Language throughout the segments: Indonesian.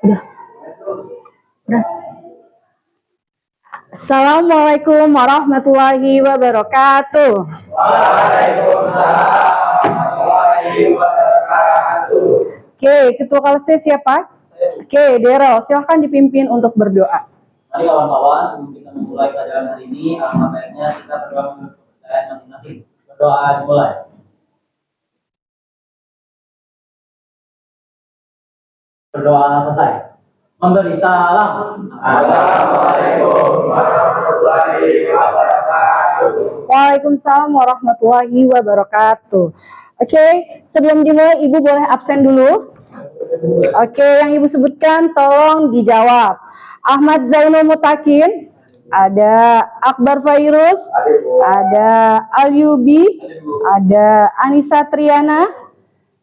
Udah. Udah. Assalamualaikum warahmatullahi wabarakatuh. Waalaikumsalam warahmatullahi wabarakatuh. Oke, ketua kelasnya siapa? Oke, Dero, silahkan dipimpin untuk berdoa. Mari kawan-kawan, sebelum kita memulai pelajaran hari ini, alangkah baiknya kita berdoa menurut kepercayaan masing-masing. Berdoa dimulai. Berdoa selesai. Memberi salam. Assalamualaikum warahmatullahi wabarakatuh. Waalaikumsalam warahmatullahi wabarakatuh. Oke, sebelum dimulai Ibu boleh absen dulu. Oke, yang Ibu sebutkan tolong dijawab. Ahmad Zainul Mutakin, ada Akbar Fairuz, ada Alyubi, ada Anissa Triana,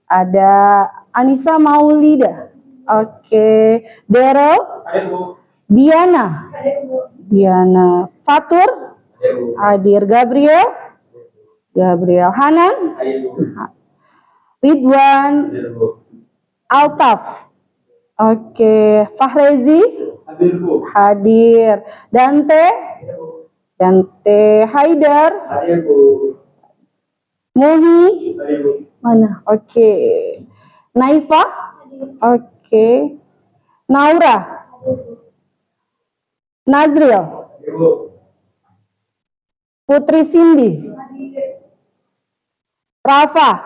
ada Anissa Maulida. Oke, Dero, Diana, Fatur, hadir. Gabriel, Hanan, Ridwan, Altaf. Oke, Fahrezi, hadir. Dante, Haidar, Muhi, mana? Oke. Naifah, oke. Naura, Nazril, Putri Cindy, Rafa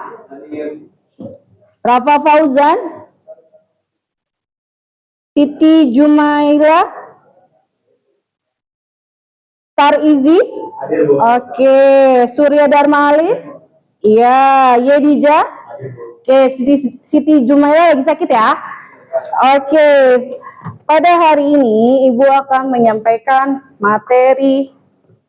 Fauzan, Titi Jumaila, Tarizi, oke. Surya Dharma Alif, iya. Yedija, oke. Siti Jumaila lagi sakit ya. Oke, pada hari ini Ibu akan menyampaikan materi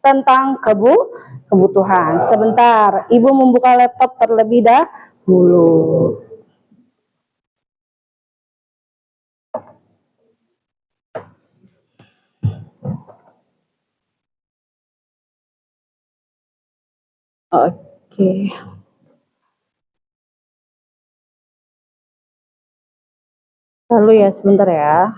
tentang kebutuhan. Sebentar, Ibu membuka laptop terlebih dahulu. Oke. Lalu ya, sebentar ya.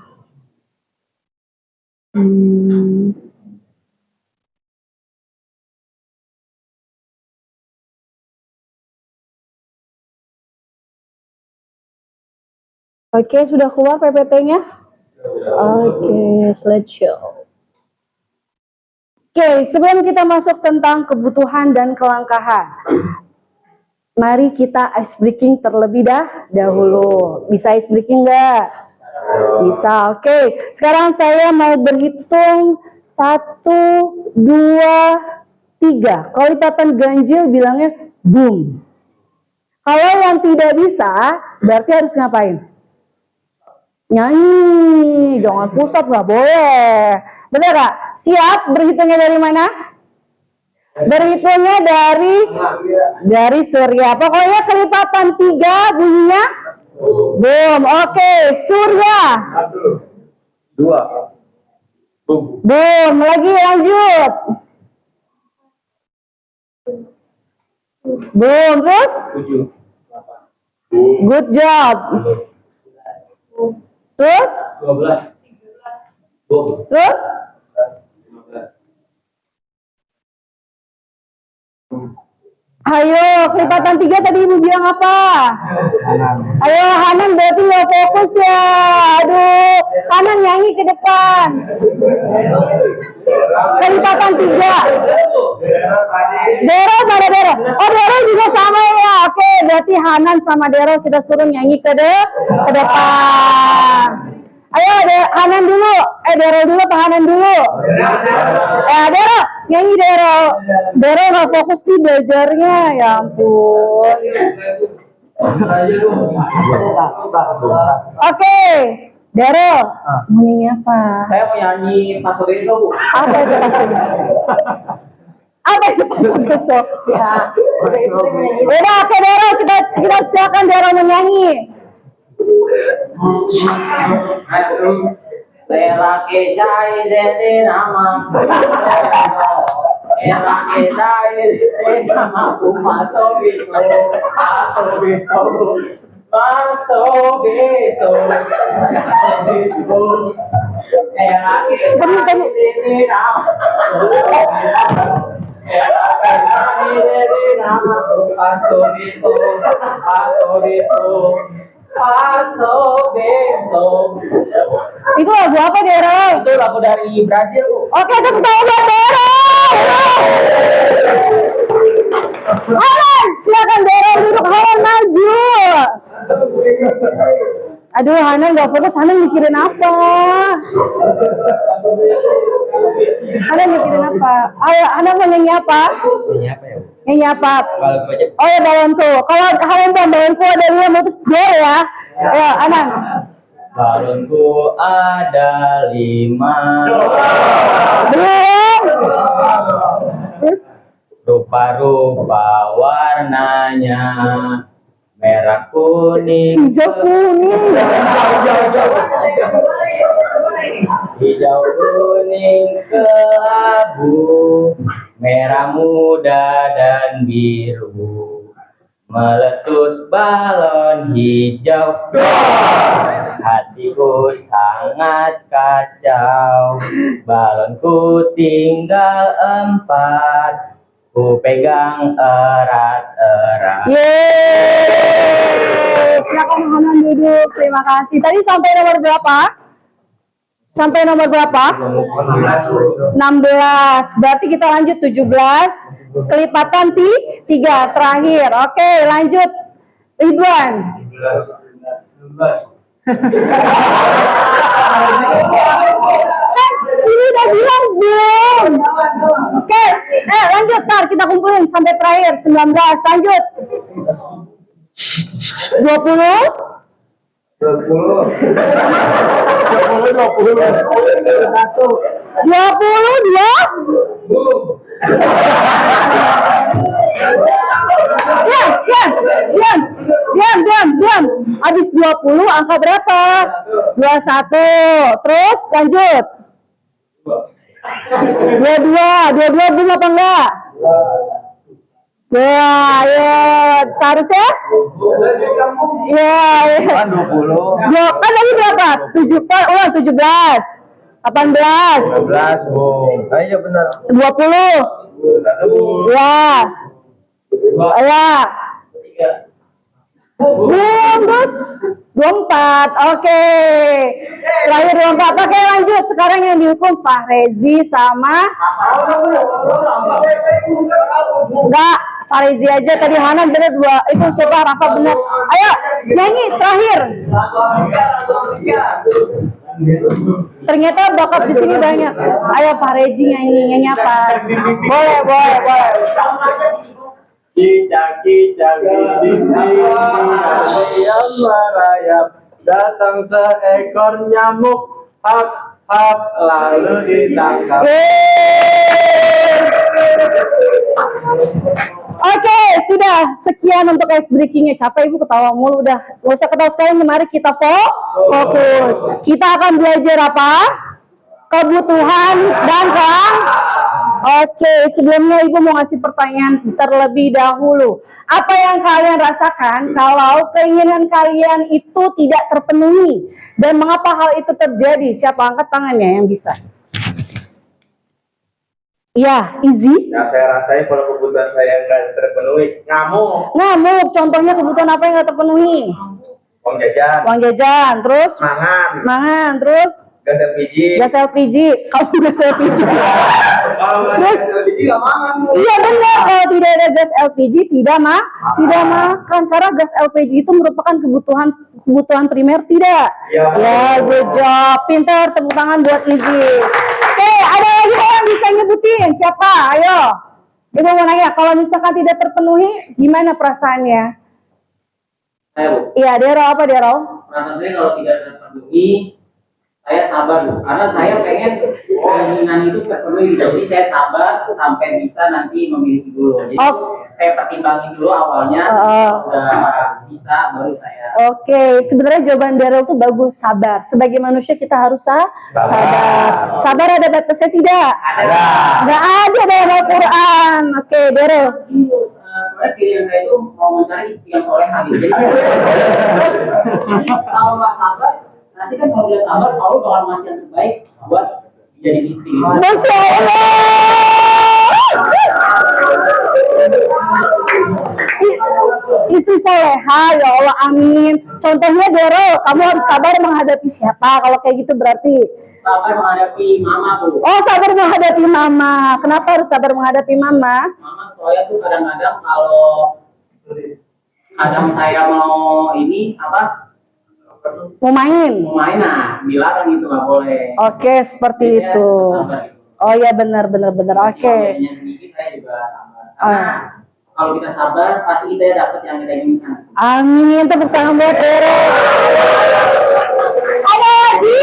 Oke, sudah keluar PPT-nya? Oke, slideshow. Oke, sebelum kita masuk tentang kebutuhan dan kelangkaan, mari kita ice breaking terlebih dahulu. Bisa ice breaking nggak? Bisa, oke. Sekarang saya mau berhitung 1, 2, 3. Kalau lipatan ganjil bilangnya boom. Kalau yang tidak bisa, berarti harus ngapain? Nyanyi, jangan pusat, nggak boleh. Bener gak? Siap? Berhitungnya dari mana? Berhitungnya dari Surya. Pokoknya kelipatan 3 bunyinya boom. Oke, Surya. 2. Boom. Lagi lanjut. Boom. Terus? 7. Good job. Terus? 12. Boom. Terus? 15. Ayo, kelipatan 3 tadi Ibu bilang apa? Ayo, Hanan berarti nggak fokus ya. Aduh, Hanan nyanyi ke depan. Kelipatan 3. Dero pada Dero. Oh, Dero juga sama ya. Oke, berarti Hanan sama Dero kita suruh nyanyi ke depan. Ayo, Hanan dulu. Dero dulu, Pak Hanan dulu. Dero, nyanyi Dero. Dero nggak fokus di belajarnya, ya ampun. Oke, Dero, mau nyanyi apa? Saya mau nyanyi Paso Beso, Bu. Apa itu Paso Beso? Apa itu Paso Beso? Ya. Udah, oke Dero, kita silakan Dero menyanyi. Lera ke shai zene nama, lera ke shai zene nama, Paso Beso, Paso Beso. Paso beso. Paso beso. Itu lagu apa, Dero? Itu lagu dari Brazil, Bu. Oke, tepuk tangan buat Dero. Halan, silakan Dero duduk. Halan maju. Aduh, Hana nggak fokus. Hana mikirin apa? Hana mikirin apa? Ayo, Hana mau nyanyi apa? Ini apa ya, Bu? Nyanyi apa? Kalau baca Oh ya, balonku. Kalau Hana balonku ada 5 terus Dero ya. Ayo, Hana. balonku ada 5. Belum. Terus? Rupa-rupa warnanya merah kuning Hijau kuning. hijau kuning kelabu merah muda dan biru meletus balon hijau hatiku sangat kacau balonku tinggal 4 ku pegang erat-erat. Yeay, silakan Hanan duduk. Terima kasih. Tadi sampai nomor berapa? Sampai nomor berapa? 16. Berarti kita lanjut 17. Kelipatan 3 terakhir. Oke, lanjut. Ridwan. Ini udah bilang belum. Oke, lanjut Tar, kita kumpulin sampai terakhir 19. Lanjut. 20. 20. Habis 20 angka berapa? 21. Terus lanjut. 22 belum apa enggak? Ya, ya, seharusnya? Ya, ya. 20. Kan tadi berapa? 17. 18. 12, Bung. Ayo benar. 20. Ya. Ya. Terus 24. Oke. Terakhir 24. Oke, lanjut. Sekarang yang dihukum Pak Rezi sama enggak, Pak Rezi aja. Tadi Hanan bener 2. Itu siapa? Rafa bener. Ayo, nyanyi terakhir. Ternyata bakat di sini banyak. Ayo Pak Rezi nyanyi apa? Boleh. Cicak-cicak di dinding yang merayap datang seekor nyamuk hap lalu ditangkap. Oke, sudah sekian untuk ice breakingnya. Capek Ibu ketawa mulu udah. Gak usah ketawa sekalian. Mari kita fokus. Kita akan belajar apa? Kebutuhan dan Oke, sebelumnya Ibu mau ngasih pertanyaan terlebih dahulu. Apa yang kalian rasakan kalau keinginan kalian itu tidak terpenuhi? Dan mengapa hal itu terjadi? Siapa angkat tangannya yang bisa? Ya, Izzy. Yang saya rasain kalau kebutuhan saya nggak terpenuhi, ngamuk. Ngamuk, contohnya kebutuhan apa yang nggak terpenuhi? Uang jajan, Uang jajan, terus? mangan, Terus? gas LPG. Gas LPG, kamu gas LPG. Terus LPG nggak mangan. Iya benar, kalau tidak ada gas LPG tidak makan karena gas LPG itu merupakan kebutuhan primer tidak. Ya, good job, pintar, tepuk tangan buat Izzy. Oke, ada lagi yang bisa nyebutin siapa? Ayo, Ibu mau nanya, kalau misalkan tidak terpenuhi, gimana perasaannya? Saya, Bu. Iya, Dero apa Dero? Perasaan saya kalau tidak terpenuhi, saya sabar, Bu. Karena saya pengen keinginan itu terpenuhi. Jadi saya sabar sampai bisa nanti memiliki dulu. Jadi saya pertimbangin dulu awalnya, udah bisa baru saya. Oke, sebenarnya jawaban Daryl itu bagus, sabar. Sebagai manusia kita harus sabar. Sabar ada batasnya tidak? Ada. Nggak ada dalam Al-Quran. Oke, Daryl. sebenarnya pilihan saya itu mau mencari istri yang solehah gitu. Jadi kalau nggak sabar, nanti kan kalau dia sabar, Allah bakal ngasih yang terbaik buat jadi istri. Masya Allah. Istri soleha, ya Allah, amin. Contohnya Dero, kamu harus sabar menghadapi siapa? Kalau kayak gitu berarti Sabar menghadapi mama tuh. oh, sabar menghadapi mama. Kenapa harus sabar menghadapi mama? Mama soalnya tuh kadang-kadang kalau kadang saya mau ini apa Mau main? mau main, nah dilarang itu nggak boleh. Oke, seperti Jadi itu. saya sabar gitu. Oh ya, benar. Oke. Bedanya sedikit saya juga sabar. Karena kalau kita sabar pasti kita dapat yang kita inginkan. Amin. Tepuk tangan buat Dero. Ada lagi?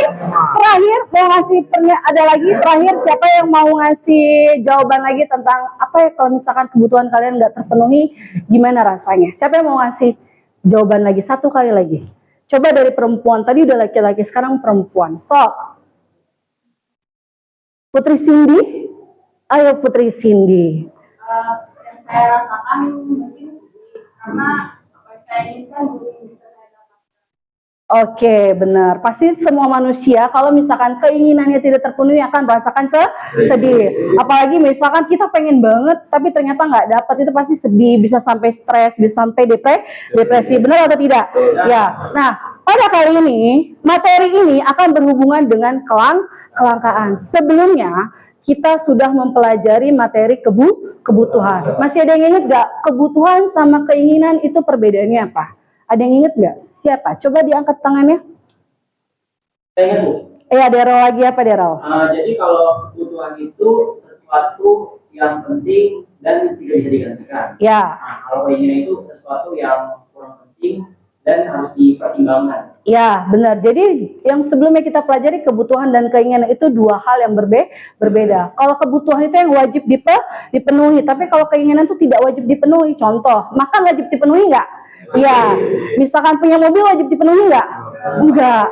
Terakhir mau ngasih ada lagi terakhir siapa yang mau ngasih jawaban lagi tentang apa ya kalau misalkan kebutuhan kalian nggak terpenuhi gimana rasanya? Siapa yang mau ngasih jawaban lagi satu kali lagi? Coba dari perempuan, tadi udah laki-laki, sekarang perempuan. So, Putri Cindy, ayo Putri Cindy. Yang saya rasakan mungkin karena apa yang saya inginkan belum bisa saya dapatkan. Oke, benar. Pasti semua manusia kalau misalkan keinginannya tidak terpenuhi akan merasakan sedih. Apalagi misalkan kita pengen banget tapi ternyata nggak dapat, itu pasti sedih, bisa sampai stres, bisa sampai depresi. Benar atau tidak? Ya. Nah, pada kali ini materi ini akan berhubungan dengan kelangkaan. Sebelumnya kita sudah mempelajari materi kebutuhan. Masih ada yang ingat nggak kebutuhan sama keinginan itu perbedaannya apa? Ada yang ingat nggak? Siapa? Coba diangkat tangannya. Saya ingat Bu. Dero lagi apa Dero? Jadi kalau kebutuhan itu sesuatu yang penting dan tidak bisa digantikan. Ya, Nah, kalau keinginan itu sesuatu yang kurang penting dan harus dipertimbangkan. ya benar. Jadi yang sebelumnya kita pelajari kebutuhan dan keinginan itu dua hal yang berbeda. Kalau kebutuhan itu yang wajib dipenuhi, tapi kalau keinginan itu tidak wajib dipenuhi. Contoh, makan wajib dipenuhi nggak? Iya. Misalkan punya mobil wajib dipenuhi nggak? Enggak.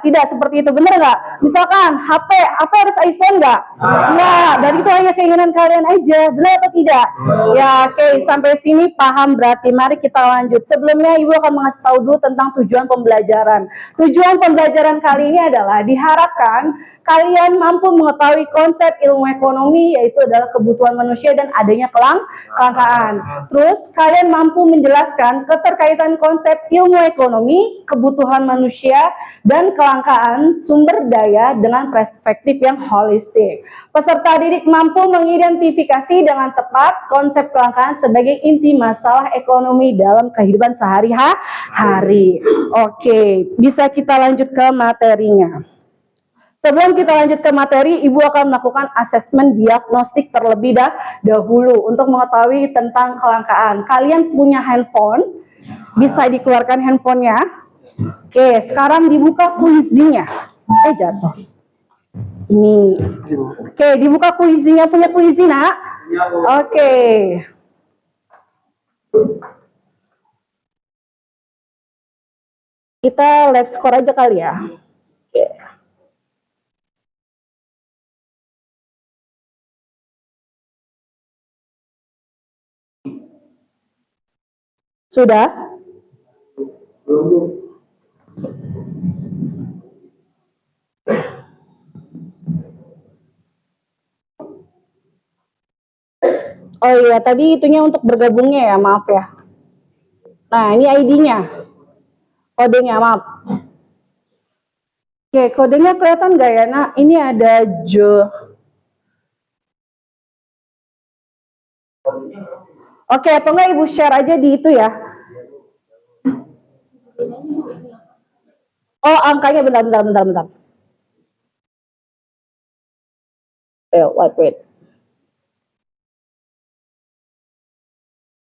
Tidak seperti itu. Bener nggak? Misalkan HP harus iPhone nggak? Enggak. Dan itu hanya keinginan kalian aja. Benar atau tidak? Ya, oke. Sampai sini paham berarti. Mari kita lanjut. Sebelumnya Ibu akan mengasih tahu dulu tentang tujuan pembelajaran. Tujuan pembelajaran kali ini adalah diharapkan kalian mampu mengetahui konsep ilmu ekonomi, yaitu adalah kebutuhan manusia dan adanya kelangkaan. Terus kalian mampu menjelaskan keterkaitan konsep ilmu ekonomi, kebutuhan manusia, dan kelangkaan sumber daya dengan perspektif yang holistik. Peserta didik mampu mengidentifikasi dengan tepat konsep kelangkaan sebagai inti masalah ekonomi dalam kehidupan sehari-hari. Oke, bisa kita lanjut ke materinya. Sebelum kita lanjut ke materi, Ibu akan melakukan asesmen diagnostik terlebih dahulu untuk mengetahui tentang kelangkaan. Kalian punya handphone, bisa dikeluarkan handphonenya. Oke, sekarang dibuka kuisinya. Jatuh. Ini. Oke, dibuka kuisinya. Punya kuisi, Nak? Oke. Kita live score aja kali ya. Oke. Sudah? Oh iya, tadi itunya untuk bergabungnya ya, maaf ya. Nah, ini ID-nya. Kodenya, maaf. Oke, kodenya kelihatan nggak ya? Nah, ini ada Oke, atau enggak Ibu share aja di itu ya. Oh, angkanya bentar. Wait.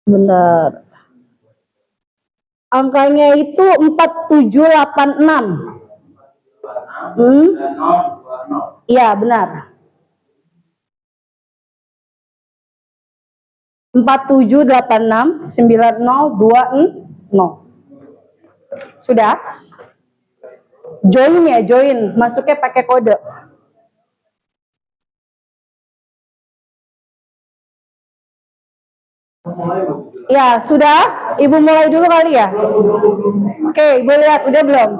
Bentar. Angkanya itu 4786. Iya, benar. 47869020. Sudah? Join, masuknya pakai kode. Ya, sudah? Ibu mulai dulu kali ya? Oke, Ibu lihat, udah belum?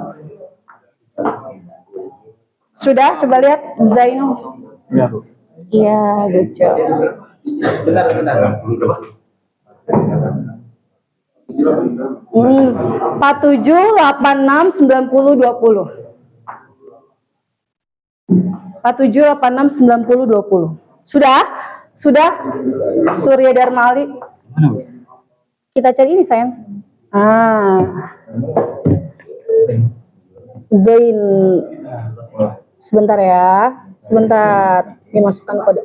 Sudah? Coba lihat, Zainul. Iya, Bu. Iya, good job. Bentar, bentar. 47, 86, 90, 20. 47, 86, 90, 20. Sudah? Sudah? Surya Dharma Ali. Kita cari ini, sayang. Zoin. Sebentar ya. Sebentar. Dimasukkan kode.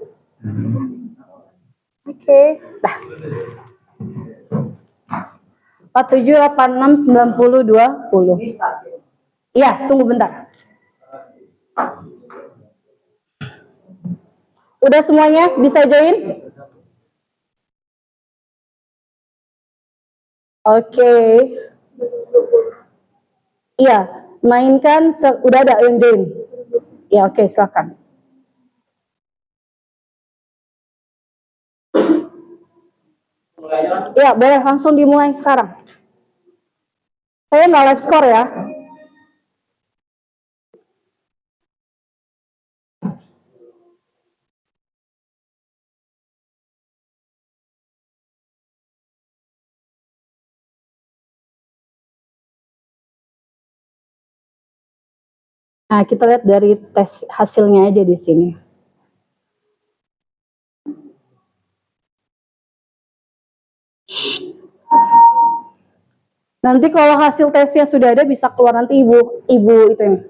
Oke. Dah. 47, 86, 90, 20. Iya, tunggu bentar. Udah semuanya bisa join? Oke. Iya, mainkan. Udah ada yang join? Ya, oke, silakan. Ya, boleh langsung dimulai sekarang. Saya nggak live score ya. Nah, kita lihat dari tes hasilnya aja di sini. Nanti kalau hasil tesnya sudah ada bisa keluar nanti ibu itu yang.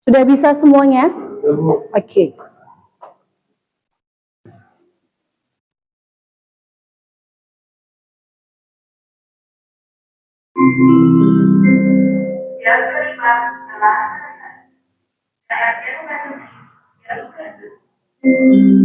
Sudah bisa semuanya? Oke. Yang kelima telah selesai. Saatnya memasuki yang kedua.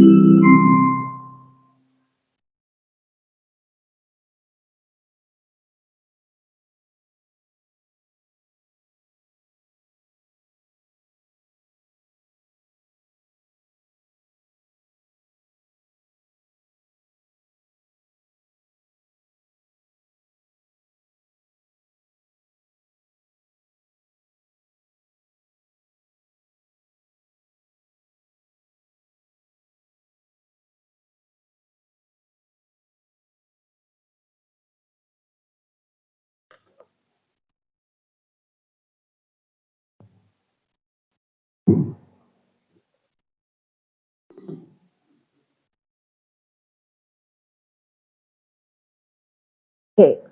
Oke.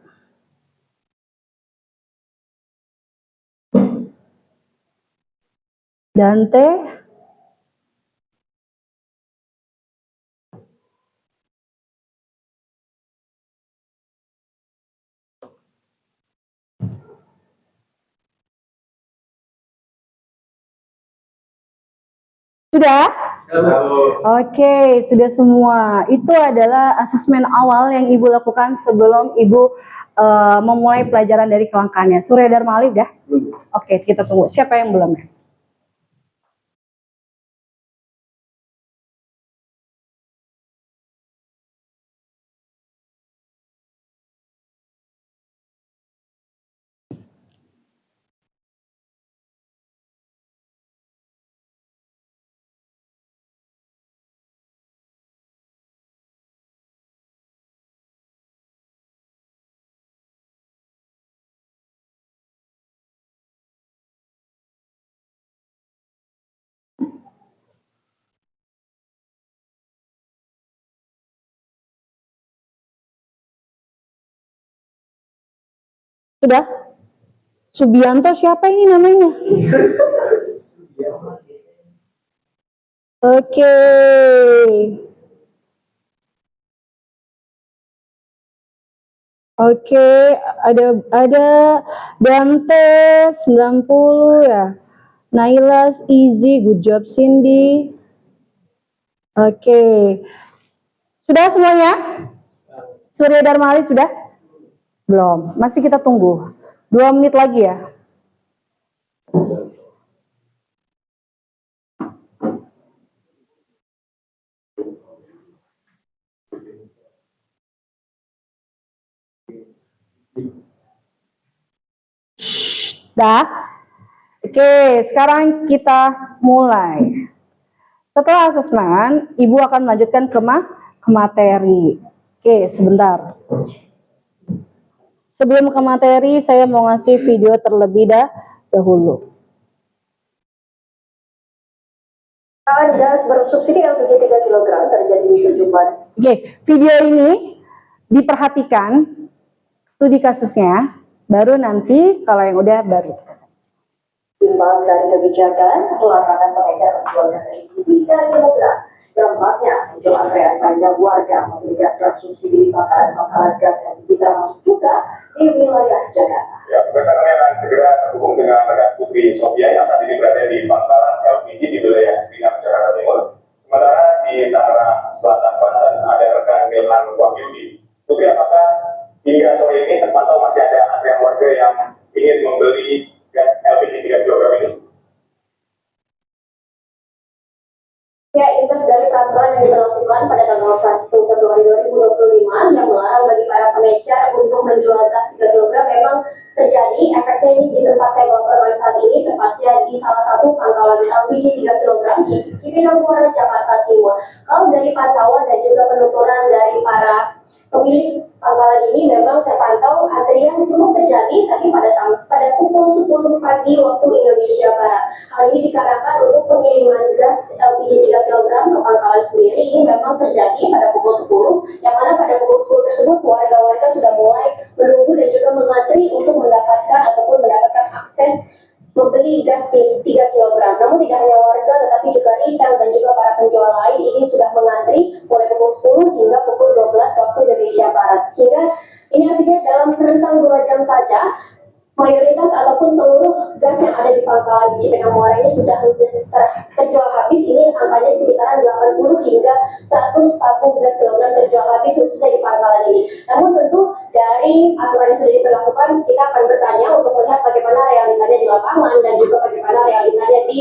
Dante. Sudah? Oke, sudah semua. Itu adalah asesmen awal yang Ibu lakukan sebelum Ibu memulai pelajaran dari kelangkaannya. Surya Dharma Ali udah? Oke, kita tunggu. Siapa yang belum? Sudah? Subianto siapa ini namanya? Oke. Oke, ada Dante 90 ya. Nailas easy, good job Cindy. Oke. Sudah semuanya? Surya Dharma Ali sudah? Belum, masih kita tunggu. 2 menit lagi ya. Dah. Oke, sekarang kita mulai. Setelah asesmen, Ibu akan melanjutkan ke materi. Oke, sebentar. Sebelum ke materi, saya mau ngasih video terlebih dahulu. Kelangkaan gas bersubsidi LPG 3 kg terjadi di sejumlah. Oke, video ini diperhatikan studi kasusnya, baru nanti kalau yang udah baru. Imbas dari kebijakan larangan pengedar menjual gas LPG 3 kg, dampaknya muncul antrean panjang warga membeli gas bersubsidi di pangkalan gas LPG termasuk juga di wilayah Jakarta. Ya, pemirsa kami akan segera terhubung dengan rekan Putri Sofia yang saat ini berada di pangkalan LPG di wilayah Cipinang, Jakarta Timur. Sementara di Tangerang Selatan, Banten ada rekan Milhan Wahyudi. Putri, apakah hingga sore ini terpantau masih ada antrian warga yang ingin membeli gas LPG 3 kg ini? Ya, imbas dari peraturan yang diberlakukan pada tanggal 1 Februari 2025 yang melarang bagi para pengecer untuk menjual gas 3 kg memang terjadi. Efeknya ini di tempat saya melaporkan saat ini, tepatnya di salah satu pangkalan LPG 3 kg di Cipinang Muara, Jakarta Timur. Kalau dari pantauan dan juga penuturan dari para pemilik pangkalan ini memang terpantau antrian cukup terjadi tadi pada pukul 10 pagi waktu Indonesia Barat. Hal ini dikarenakan untuk pengiriman gas LPG 3 kg ke pangkalan sendiri ini memang terjadi pada pukul 10, yang mana pada pukul 10 tersebut warga-warga sudah mulai menunggu dan juga mengantri untuk mendapatkan ataupun mendapatkan akses membeli gas 3 kg. Namun tidak hanya warga tetapi juga retail dan juga para penjual lain ini sudah mengantri mulai pukul 10 hingga pukul 12 waktu Indonesia Barat. Hingga ini artinya dalam rentang 2 jam saja mayoritas ataupun seluruh gas yang ada di pangkalan di Cipinang Muara ini sudah terjual habis. Ini angkanya sekitaran 80 hingga 100 tabung gas kilogram terjual habis khususnya di pangkalan ini. Namun tentu dari aturan yang sudah diberlakukan, kita akan bertanya untuk melihat bagaimana realitanya di lapangan dan juga bagaimana realitanya di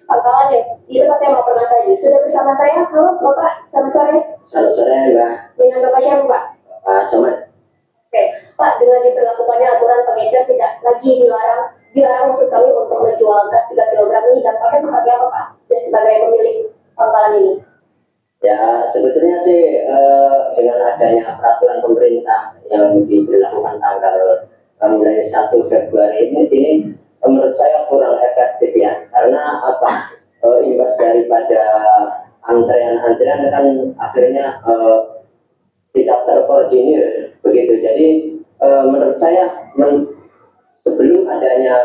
pangkalan yang di tempat saya melaporkan saja. Sudah bersama saya, halo Bapak, selamat sore. Selamat sore, Mbak. Dengan Bapak siapa, Pak? Pak Somad. Oke, Pak, dengan diberlakukannya aturan pengecer tidak lagi dilarang maksud kami untuk menjual gas 3 kg ini, dampaknya seperti apa, Pak? Dan sebagai pemilik pangkalan ini. Ya, sebetulnya sih dengan adanya peraturan pemerintah yang diberlakukan tanggal mulai 1 Februari ini menurut saya kurang efektif ya. Karena apa? Imbas daripada antrean-antrean kan akhirnya tidak terkoordinir begitu. Jadi menurut saya sebelum adanya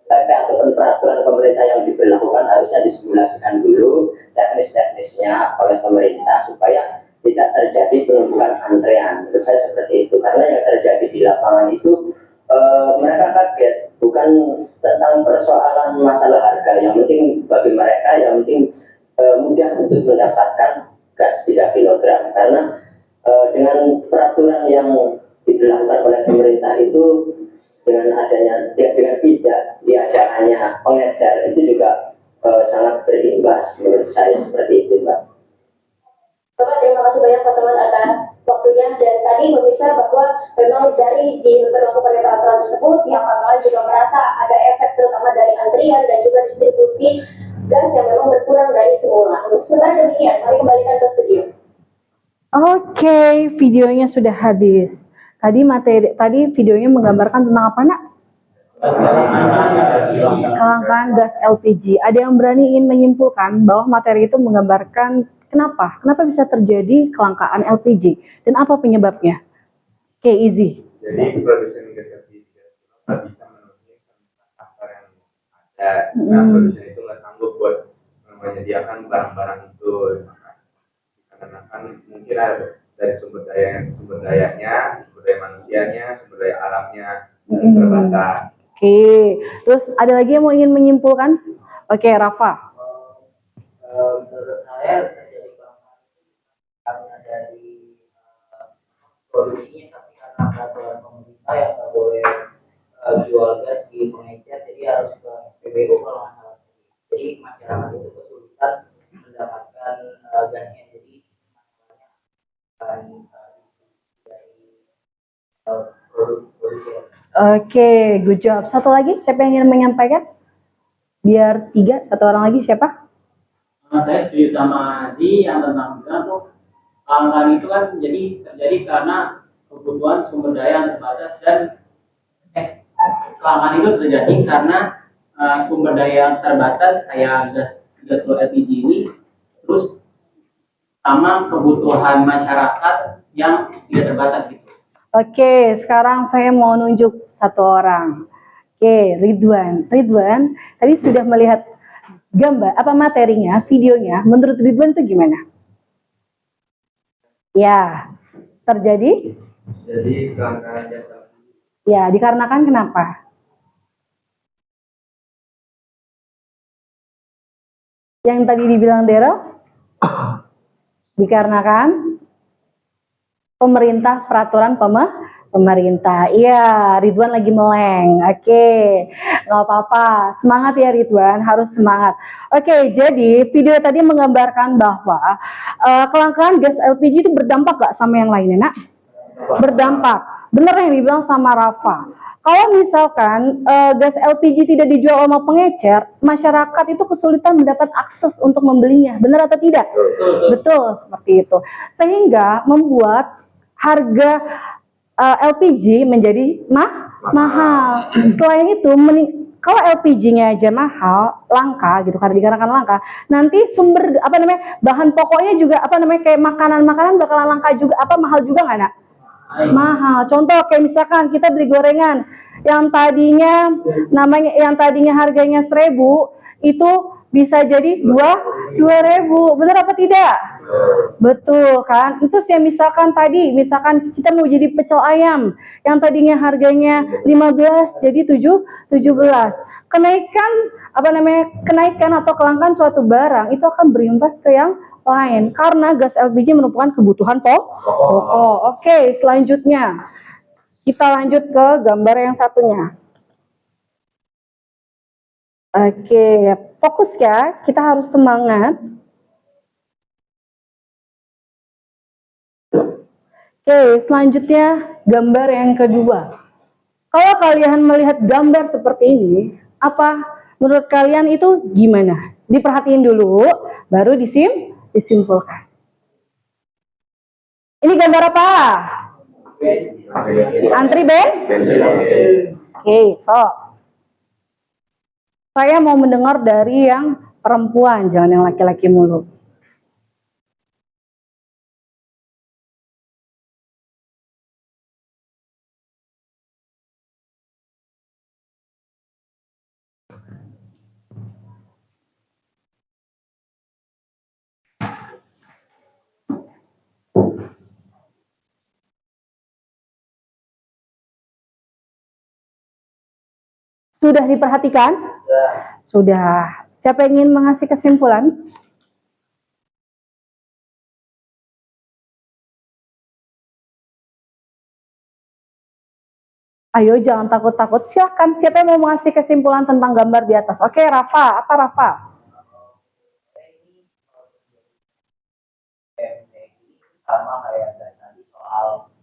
PP ataupun peraturan pemerintah yang diberlakukan harusnya disimulasikan dulu teknis-teknisnya oleh pemerintah supaya tidak terjadi penumpukan antrean. Menurut saya seperti itu, karena yang terjadi di lapangan itu mereka kaget, bukan tentang persoalan masalah harga. Yang penting bagi mereka yang penting mudah untuk mendapatkan gas 3 kg, karena dengan peraturan yang diberlakukan oleh pemerintah itu, dengan tidak diadakannya pengecer itu juga sangat berimbas menurut saya seperti itu, Mbak. Bapak, terima kasih banyak Pak Somad atas waktunya. Dan tadi pemirsa bahwa memang dari diberlakukan peraturan tersebut, pihak pangkalan juga merasa ada efek terutama dari antrian dan juga distribusi gas yang memang berkurang dari semula. Untuk sementara demikian, mari kembalikan ke studio. Oke, videonya sudah habis. Tadi videonya menggambarkan tentang apa, Nak? Kelangkaan gas LPG. Ada yang berani ingin menyimpulkan bahwa materi itu menggambarkan kenapa bisa terjadi kelangkaan LPG dan apa penyebabnya? Oke, easy. Jadi produsen gas LPG nggak bisa memenuhi pasar yang ada. Nah, produsen itu nggak sanggup buat menyediakan barang-barang itu. Karena kan mungkin ada dari sumber daya manusianya, sumber daya alamnya terbatas. Oke, terus ada lagi yang mau ingin menyimpulkan? Oke, Rafa. Menurut saya terjadi karena dari produksinya, tapi karena peraturan pemerintah yang nggak boleh jual gas di pengecer, jadi harus ke SPBU kalau nggak salah. Jadi masyarakat itu kesulitan mendapatkan gasnya, jadi masalahnya akan dari produk produsen. Oke, good job. Satu lagi, siapa yang ingin menyampaikan? Biar 3, satu orang lagi siapa? Saya setuju sama Zi yang tentang bilang tuh kelangkaan itu kan jadi terjadi karena kebutuhan sumber daya yang terbatas dan kelangkaan itu terjadi karena sumber daya yang terbatas kayak gas LPG ini, terus sama kebutuhan masyarakat yang tidak terbatas gitu. Oke, sekarang saya mau nunjuk satu orang. Oke, Ridwan. Ridwan, tadi sudah melihat gambar, apa materinya, videonya. Menurut Ridwan itu gimana? Ya, terjadi? Jadi kelangkaan gas LPG. Ya, dikarenakan kenapa? Yang tadi dibilang Daryl? Dikarenakan pemerintah, peraturan pemerintah. Iya, Ridwan lagi meleng. Oke, nggak apa-apa. Semangat ya Ridwan, harus semangat. Oke, jadi video tadi menggambarkan bahwa kelangkaan gas LPG itu berdampak nggak sama yang lainnya, nak? Berdampak. Bener yang dibilang sama Rafa. Kalau misalkan gas LPG tidak dijual sama pengecer, masyarakat itu kesulitan mendapat akses untuk membelinya. Benar atau tidak? Betul, seperti itu. Sehingga membuat harga LPG menjadi mahal. Selain itu, kalau LPG-nya aja mahal, langka gitu, karena dikarenakan langka, nanti sumber bahan pokoknya juga kayak makanan-makanan bakalan langka juga, mahal juga nggak, nak? Mahal. Contoh kayak misalkan kita beli gorengan yang tadinya harganya 1.000 itu bisa jadi 2.000. Benar apa tidak? Betul kan? Itu sih misalkan kita mau jadi pecel ayam yang tadinya harganya 15 jadi 17. Kenaikan atau kelangkaan suatu barang itu akan berimbas ke yang lain karena gas LPG merupakan kebutuhan pokok. Oke, selanjutnya kita lanjut ke gambar yang satunya. Oke, fokus ya, kita harus semangat. Oke, selanjutnya gambar yang kedua. Kalau kalian melihat gambar seperti ini, apa menurut kalian itu gimana? Diperhatiin dulu, baru disimpulkan. Ini gambar apa? Antri bensin. Oke, saya mau mendengar dari yang perempuan, jangan yang laki-laki mulu. Sudah diperhatikan? Sudah. Siapa yang ingin mengasih kesimpulan? Ayo jangan takut-takut. Silakan. Siapa yang mau mengasih kesimpulan tentang gambar di atas? Oke, Rafa. Apa Rafa? Sama kayak tadi soal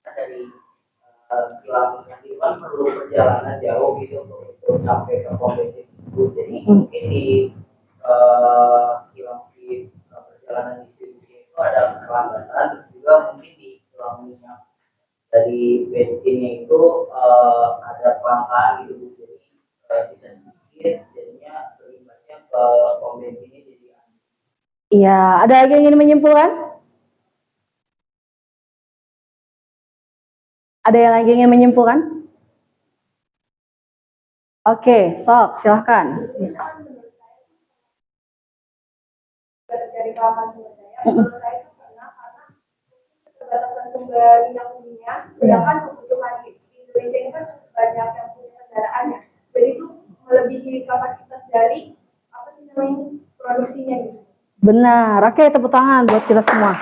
dari kilang yang itu kan perlu perjalanan jauh gitu untuk sampai ke pom bensin itu. Jadi mungkin di kilang di perjalanan distribusi itu ada keterlambatan, terus juga mungkin di kilang minyak dari bensinnya itu ada kelangkaan gitu, jadi sisa sedikit, jadinya berimbasnya ke pom bensinnya jadi. Iya, ada lagi yang ingin menyimpulkan? Ada yang lagi ingin menyimpulkan? Oke, sok, silahkan. Dari kelangkaan sumber daya, menurut saya itu karena keterbatasan sumber minyak dunia, sedangkan kebutuhan di Indonesia ini kan banyak yang punya kendaraan ya, jadi itu melebihi kapasitas dari produksinya gitu. Benar. Oke, tepuk tangan buat kita semua.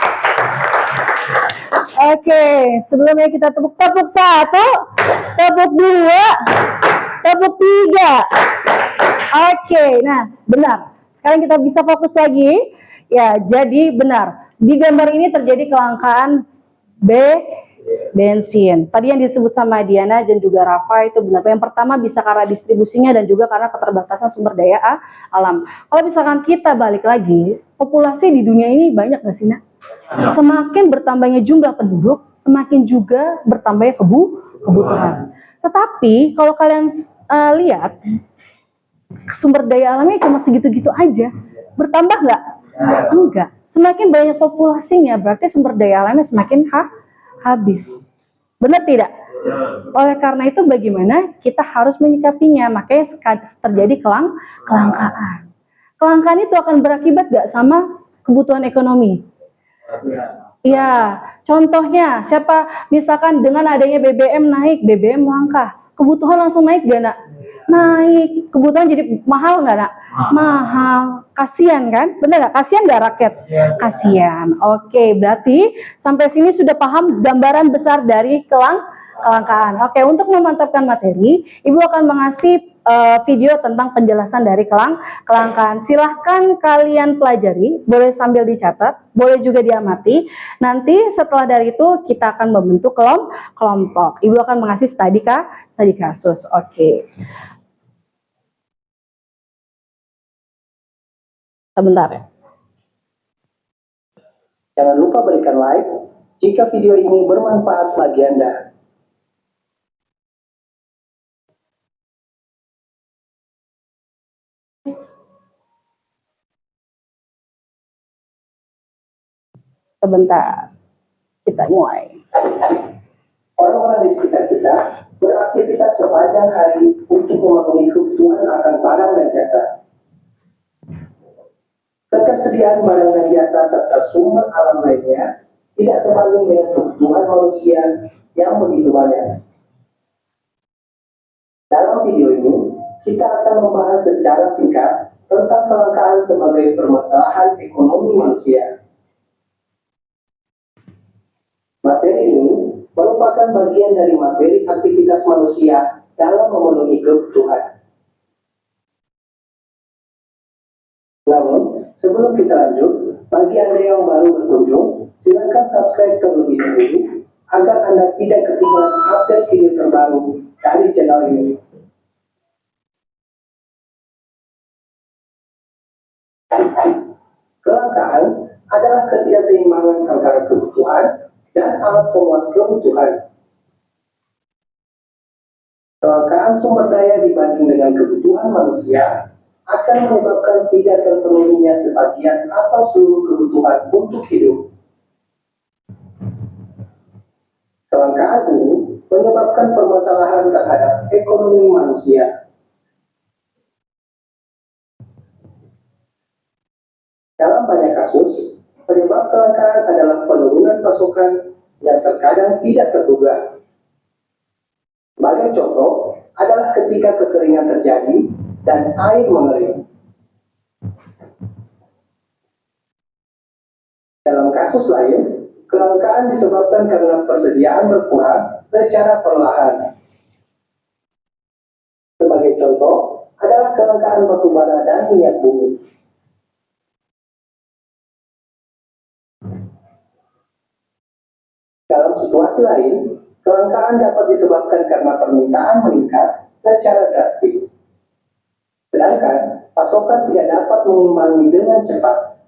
Oke, sebelumnya kita tepuk satu, tepuk dua, tepuk tiga. Oke, nah benar. Sekarang kita bisa fokus lagi. Ya, jadi benar. Di gambar ini terjadi kelangkaan bensin. Tadi yang disebut sama Diana dan juga Rafa itu benar. Yang pertama bisa karena distribusinya dan juga karena keterbatasan sumber daya alam. Kalau misalkan kita balik lagi, populasi di dunia ini banyak nggak sih, Nak? Semakin bertambahnya jumlah penduduk, semakin juga bertambahnya kebutuhan. Tetapi kalau kalian lihat, sumber daya alamnya cuma segitu-gitu aja. Bertambah nggak? Enggak. Semakin banyak populasinya, berarti sumber daya alamnya semakin habis. Benar tidak? Oleh karena itu bagaimana kita harus menyikapinya? Makanya terjadi kelangkaan. Kelangkaan itu akan berakibat nggak sama kebutuhan ekonomi? Iya, contohnya siapa misalkan dengan adanya BBM naik, BBM langka, kebutuhan langsung naik gak, Nak? Naik, kebutuhan jadi mahal nggak, Nak? Mahal, kasihan kan? Bener nggak? Kasihan nggak rakyat? Kasihan. Oke, berarti sampai sini sudah paham gambaran besar dari kelangkaan. Oke, untuk memantapkan materi, Ibu akan mengasih video tentang penjelasan dari kelangkaan. Silahkan kalian pelajari, boleh sambil dicatat, boleh juga diamati. Nanti setelah dari itu kita akan membentuk kelompok. Ibu akan mengasih studi kasus. Oke. Sebentar ya. Jangan lupa berikan like jika video ini bermanfaat bagi Anda. Sebentar, kita mulai. Orang-orang di sekitar kita beraktivitas sepanjang hari untuk memenuhi kebutuhan akan barang dan jasa. Ketersediaan barang dan jasa serta sumber alam lainnya tidak sebanding dengan kebutuhan manusia yang begitu banyak. Dalam video ini, kita akan membahas secara singkat tentang kelangkaan sebagai permasalahan ekonomi manusia. Materi ini merupakan bagian dari materi aktivitas manusia dalam memenuhi kebutuhan. Namun, sebelum kita lanjut, bagi Anda yang baru berkunjung, silakan subscribe terlebih dahulu agar Anda tidak ketinggalan update video terbaru dari channel ini. Kelangkaan adalah ketidakseimbangan antara kebutuhan dan alat pemuas kebutuhan. Kelangkaan sumber daya dibanding dengan kebutuhan manusia akan menyebabkan tidak terpenuhinya sebagian atau seluruh kebutuhan untuk hidup. Kelangkaan ini menyebabkan permasalahan terhadap ekonomi manusia. Dalam banyak kasus, penyebab kelangkaan adalah penurunan pasokan yang terkadang tidak terduga. Sebagai contoh adalah ketika kekeringan terjadi dan air mengering. Dalam kasus lain, kelangkaan disebabkan karena persediaan berkurang secara perlahan. Sebagai contoh adalah kelangkaan batu bara dan minyak bumi. Dalam situasi lain, kelangkaan dapat disebabkan karena permintaan meningkat secara drastis. Sedangkan pasokan tidak dapat mengimbangi dengan cepat.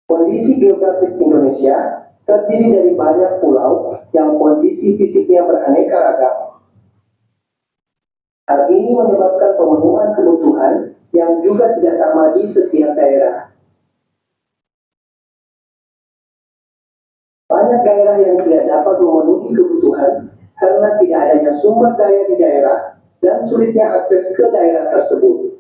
Kondisi geografis Indonesia terdiri dari banyak pulau yang kondisi fisiknya beraneka ragam. Hal ini menyebabkan pemenuhan kebutuhan yang juga tidak sama di setiap daerah. Banyak daerah yang tidak dapat memenuhi kebutuhan karena tidak adanya sumber daya di daerah dan sulitnya akses ke daerah tersebut.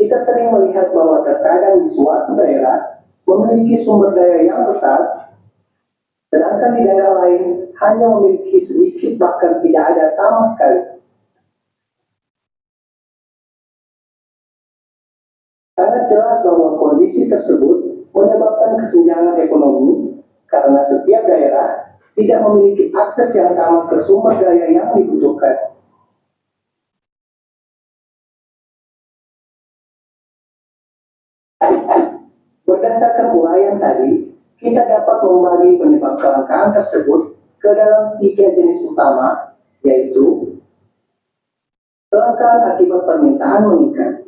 Kita sering melihat bahwa terkadang di suatu daerah memiliki sumber daya yang besar, sedangkan di daerah lain hanya memiliki sedikit bahkan tidak ada sama sekali. jelas bahwa kondisi tersebut menyebabkan kesenjangan ekonomi karena setiap daerah tidak memiliki akses yang sama ke sumber daya yang dibutuhkan. Berdasarkan uraian tadi, kita dapat membagi penyebab kelangkaan tersebut ke dalam 3 jenis utama, yaitu kelangkaan akibat permintaan meningkat.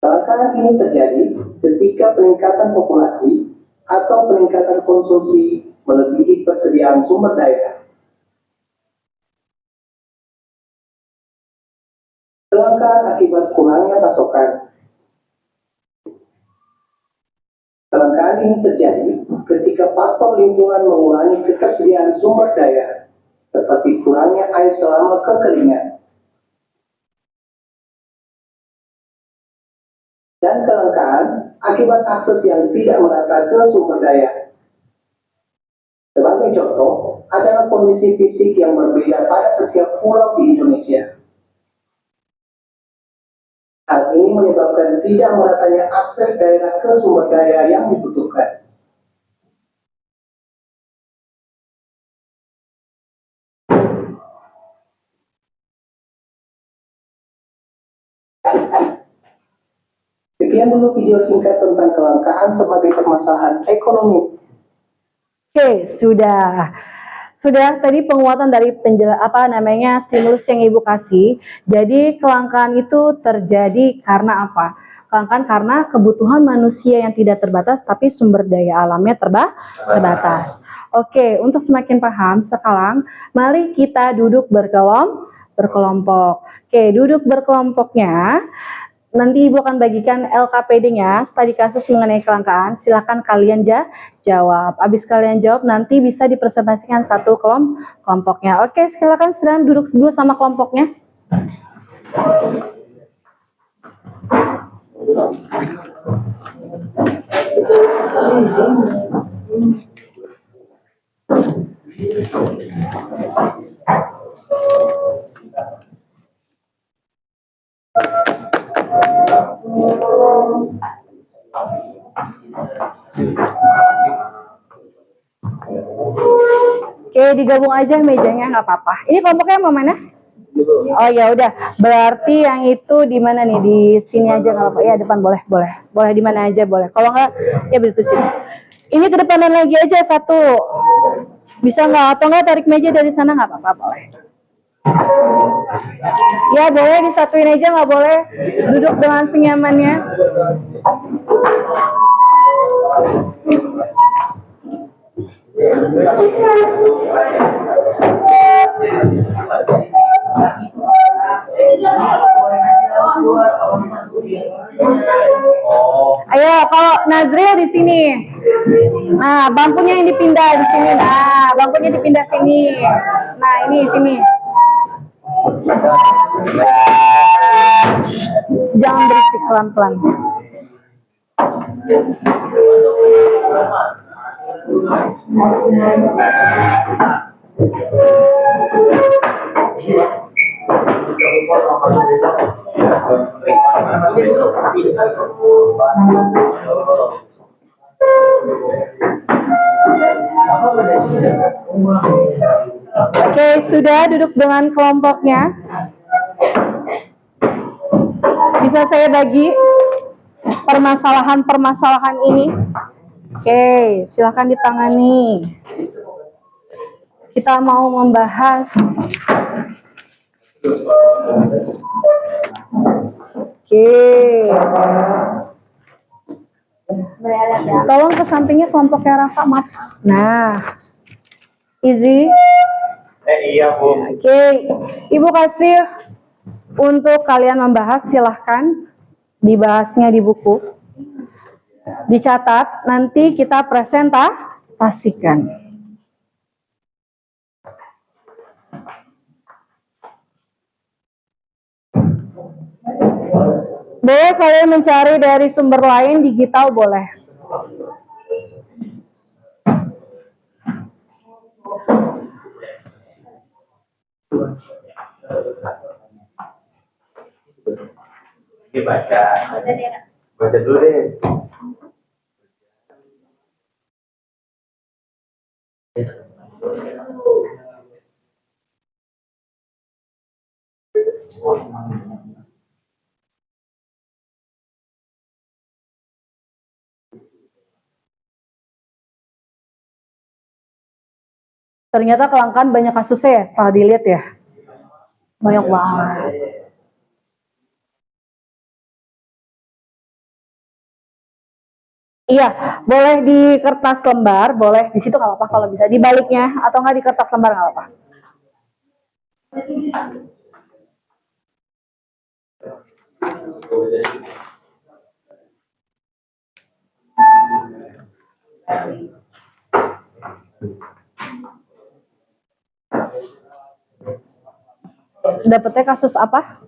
Kelangkaan ini terjadi ketika peningkatan populasi atau peningkatan konsumsi melebihi persediaan sumber daya. Kelangkaan akibat kurangnya pasokan. Kelangkaan ini terjadi ketika faktor lingkungan mengurangi ketersediaan sumber daya, seperti kurangnya air selama kekeringan. Dan kelangkaan akibat akses yang tidak merata ke sumber daya. Sebagai contoh, adalah kondisi fisik yang berbeda pada setiap pulau di Indonesia. Hal ini menyebabkan tidak meratanya akses daerah ke sumber daya yang dibutuhkan. Sekian dulu video singkat tentang kelangkaan sebagai permasalahan ekonomi. Oke, sudah tadi penguatan dari stimulus yang Ibu kasih. Jadi kelangkaan itu terjadi karena apa? Kelangkaan karena kebutuhan manusia yang tidak terbatas, tapi sumber daya alamnya terbatas. Oke, untuk semakin paham sekarang, mari kita duduk berkelompok. Oke, duduk berkelompoknya. Nanti Ibu akan bagikan LKPD-nya, studi kasus mengenai kelangkaan. Silakan kalian jawab. Habis kalian jawab, nanti bisa dipresentasikan satu kelompoknya. Oke, silakan sedang duduk dulu sama kelompoknya. Oke, digabung aja mejanya, nggak apa-apa. Ini kelompoknya mau mana? Oh ya udah, berarti yang itu di mana nih? Di sini aja nggak apa-apa. Ya depan boleh di mana aja boleh. Kalau nggak ya begitu sini. Ini ke depanan lagi aja satu. Bisa nggak? Atau nggak tarik meja dari sana nggak apa-apa boleh. Ya boleh disatuin aja, nggak boleh duduk dengan senyamannya. Ayo, kalau Nazril di sini. Nah, bangkunya yang dipindah di sini. Nah, bangkunya dipindah sini. Nah, ini sini. Jangan berisik, pelan-pelan. Oke, sudah duduk dengan kelompoknya. Bisa saya bagi permasalahan-permasalahan ini. Oke, silakan ditangani. Kita mau membahas. Oke. Tolong ke sampingnya kelompoknya Rafa, maaf. Nah, Izzy. Iya, Bu. Oke, Ibu kasih untuk kalian membahas, silahkan dibahasnya di buku. Dicatat, nanti kita presentasikan. Boleh kalian mencari dari sumber lain digital boleh. Oke, baca. Baca deh. Baca dulu deh. Ternyata kelangkaan banyak kasusnya ya setelah dilihat ya. Banyak banget. Iya, boleh di kertas lembar, boleh di situ nggak apa-apa kalau bisa di baliknya atau nggak di kertas lembar nggak apa-apa. Dapetnya kasus apa?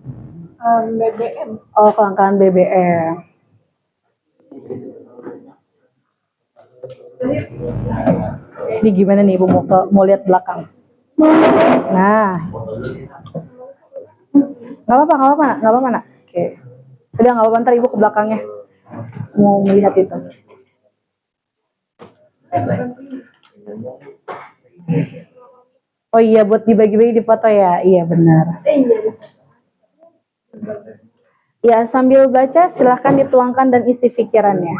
BBM. Oh, kelangkaan BBM. Ini gimana nih Ibu mau lihat belakang? Nah, nggak apa-apa nak. Oke, udah nggak apa-apa, ntar Ibu ke belakangnya mau melihat itu. Oh iya, buat dibagi-bagi di foto ya. Iya benar. Ya, sambil baca silahkan dituangkan dan isi pikirannya.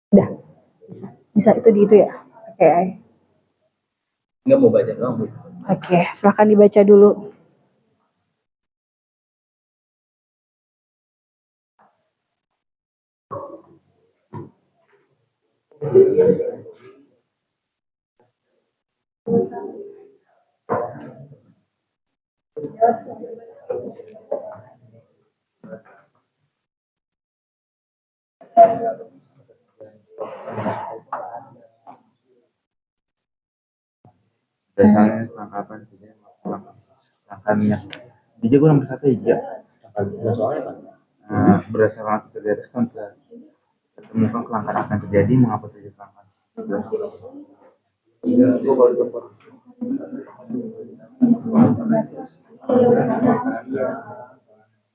Udah, bisa itu di itu ya. Oke. Nggak mau baca doang, Bu. Oke, silahkan dibaca dulu. Biasanya kelangkaan saja, kelangkaannya. Dia gue nomor satu aja. Soalnya Pak. Berdasarkan arti di atas kan temukan kelangkaan akan terjadi, mengapa terjadi kelangkaan?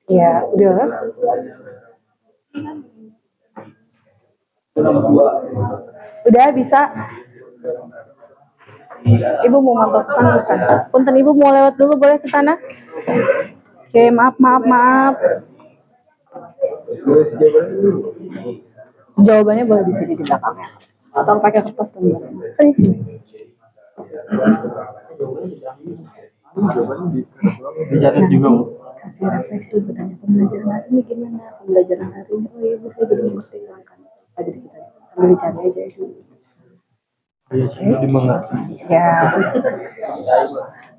Ya, udah. Udah bisa. Ibu mau mantau pesan. Punten Ibu mau lewat dulu, boleh ke sana? Oke, maaf. Jawabannya boleh di sini di belakangnya. Atau pakai kertas lembar. Dicatat juga. Kasih refleksi bertanya pembelajaran hari ini gimana? Pembelajaran hari ini, oh iya Bu, saya jadi mengerti kelangkaan. Jadi kita sambil dicari aja dulu. Ya.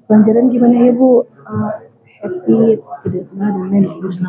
Pelajaran gimana ya Bu? Happy, tidak pernah dan lain terus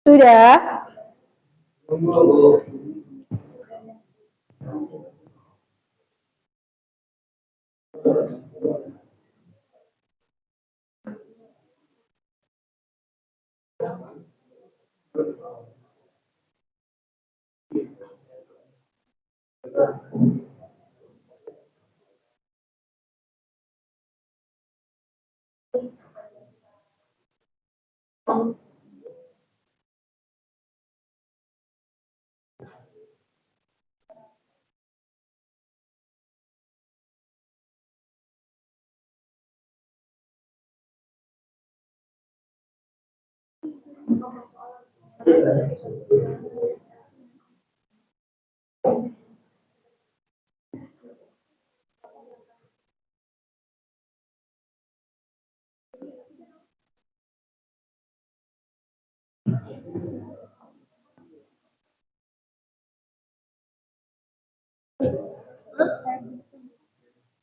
Sudah?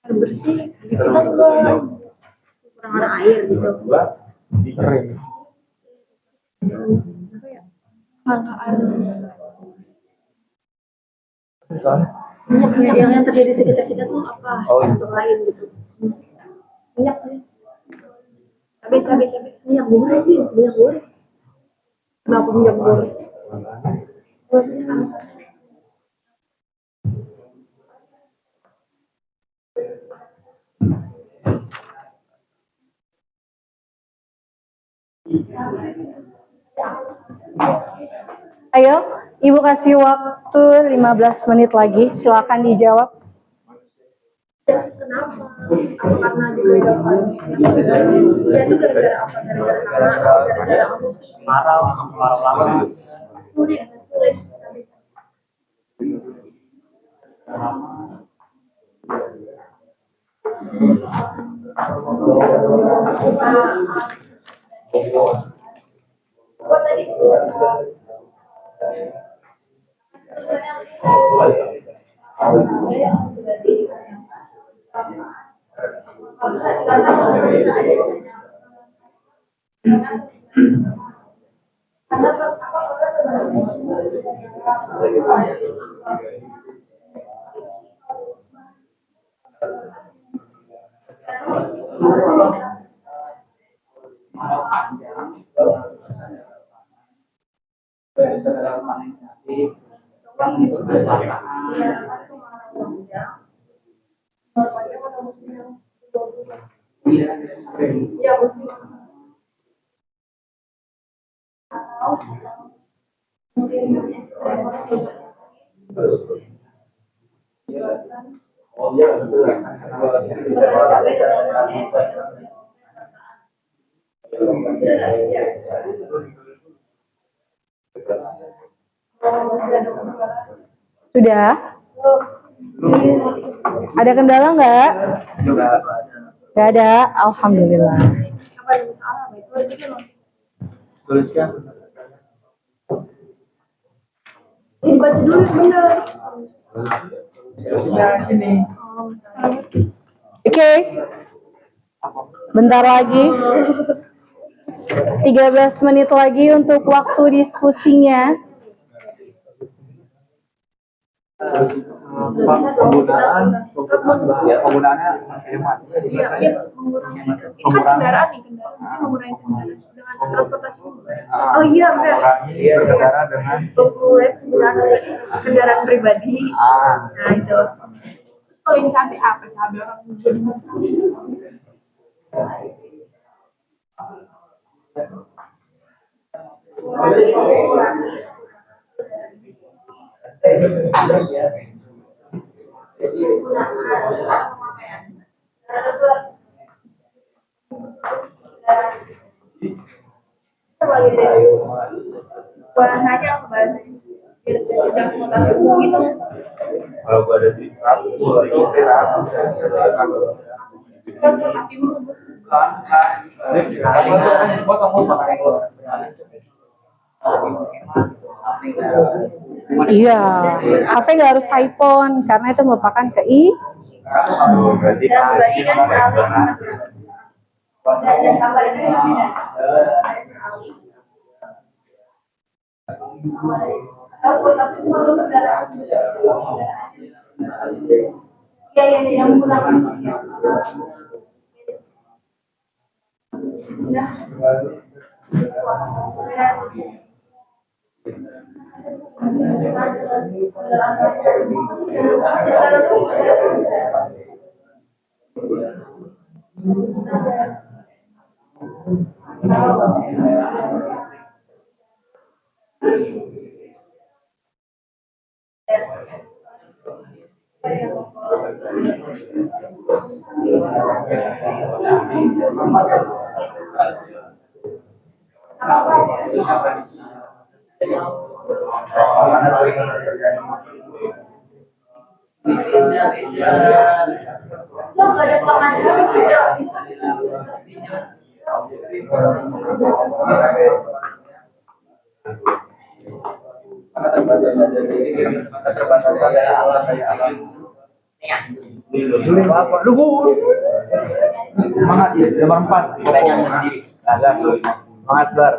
Bersih, kita kekurangan air gitu. Mangga air. Minyak yang terjadi di sekitar kita tuh apa? Untuk lain gitu. Minyak. Cabai. Minyak goreng sih, minyak goreng. Kenapa minyak goreng? Ayo, Ibu kasih waktu 15 menit lagi. Silakan dijawab. Kenapa? Apa karena digoyangkan? Ya itu gara-gara apa? Gara-gara emosi. Marah lama. Tulis. Apa tadi? Ya, Sudah? Ada kendala nggak? Nggak ada. Alhamdulillah. apa yang salah? Itu Tuliskan. dibaca dulu benar. Sini. Oke. Bentar lagi. 13 menit lagi untuk waktu diskusinya. Penggunaannya hemat. Iya, mengurangi. Ini kan kendaraan nih, mengurangi kendaraan dengan transportasi umum. Oh iya, benar. Berkendara dengan Mengurangi kendaraan pribadi. Nah itu. Terus kalau yang cabai apa? Cabai orang bahasanya apa bahasanya? Transportasi umum gitu. kalau gua ada di transportasi umum. Iya, HP nggak harus iPhone karena itu merupakan Berarti Bagi dan dan tambah itu yang beda. Transportasi itu malu kendaraan. Iya, yang menggunakan. Semangat sih, nomor 4. Semangat Bar.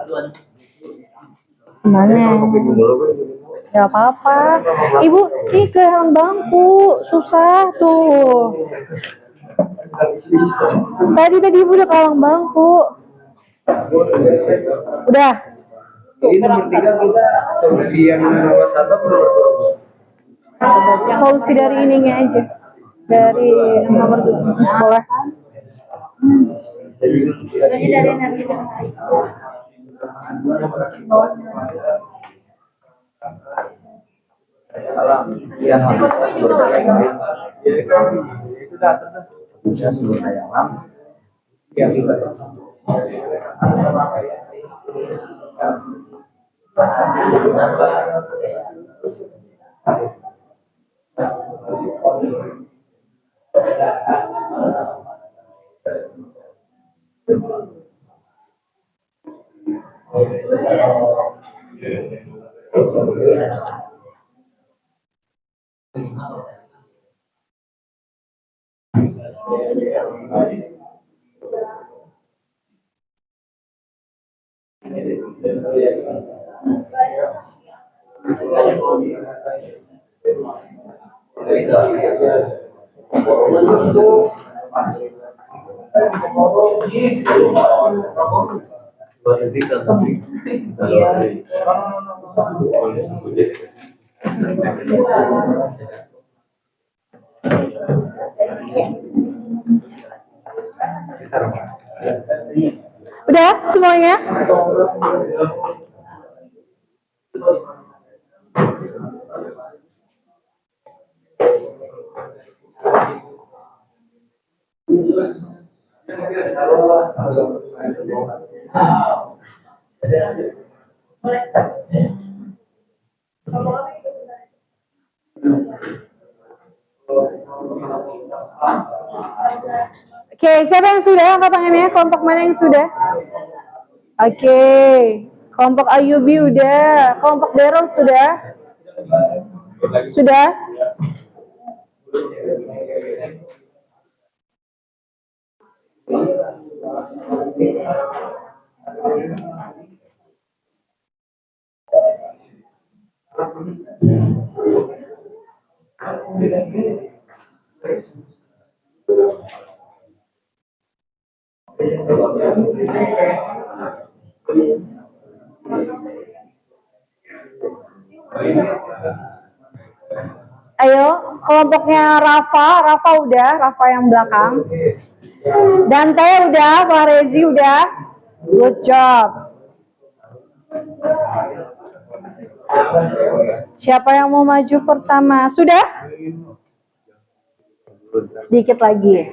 Mana? Gak apa-apa. Ibu, ini ke helm bangku. Susah tuh. Tadi ibu udah ke helm bangku. Udah. Ini nomor 3 kita solusi yang nomor 1 nomor 2. Solusi dari ininya aja. Dari nomor 2. Boleh. Jadi dari energi dan air. Alam yang sumber daya alam. Itu datang bisa sumber daya alam yang juga Udah semuanya? Oke, siapa yang sudah? Angkat tangannya. Kelompok mana yang sudah? Oke, kelompok Ayubi udah. Kelompok Daryl sudah? Sudah? Ayo, kelompoknya Rafa udah, Rafa yang belakang. Dante udah, Bang Rezi udah. Good job. Siapa yang mau maju pertama? Sudah? Sedikit lagi.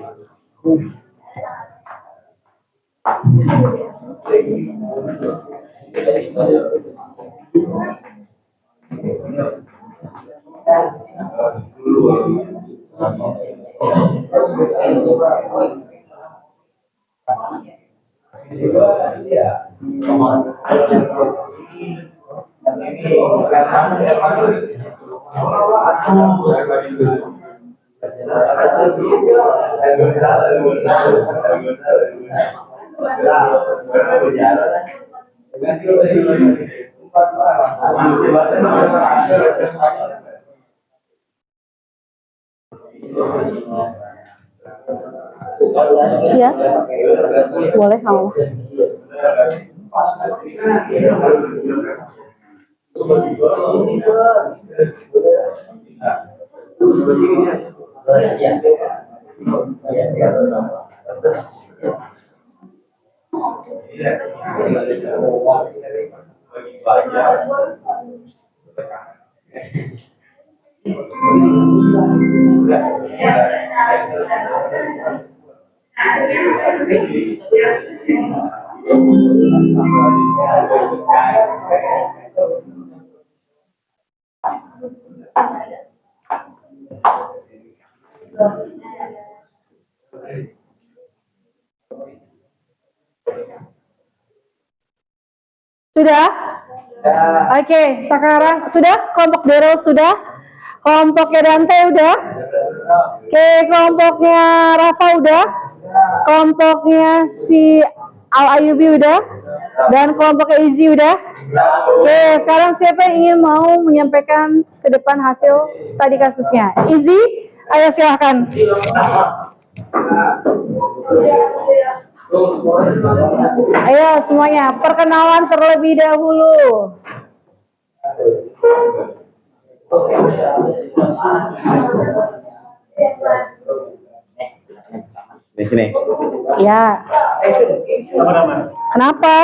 Iya, boleh kamu. Sudah? Oke, sekarang sudah? Kelompok Daryl sudah? Kelompoknya Dante udah? Oke, kelompoknya Rafa udah? Kelompoknya si Al Ayubi udah? Dan kelompoknya Izzy udah? Oke, sekarang siapa yang ingin mau menyampaikan ke depan hasil studi kasusnya? Izzy, ayo silahkan. Ayo semuanya, perkenalan terlebih dahulu. Di sini. Ya. Kenapa?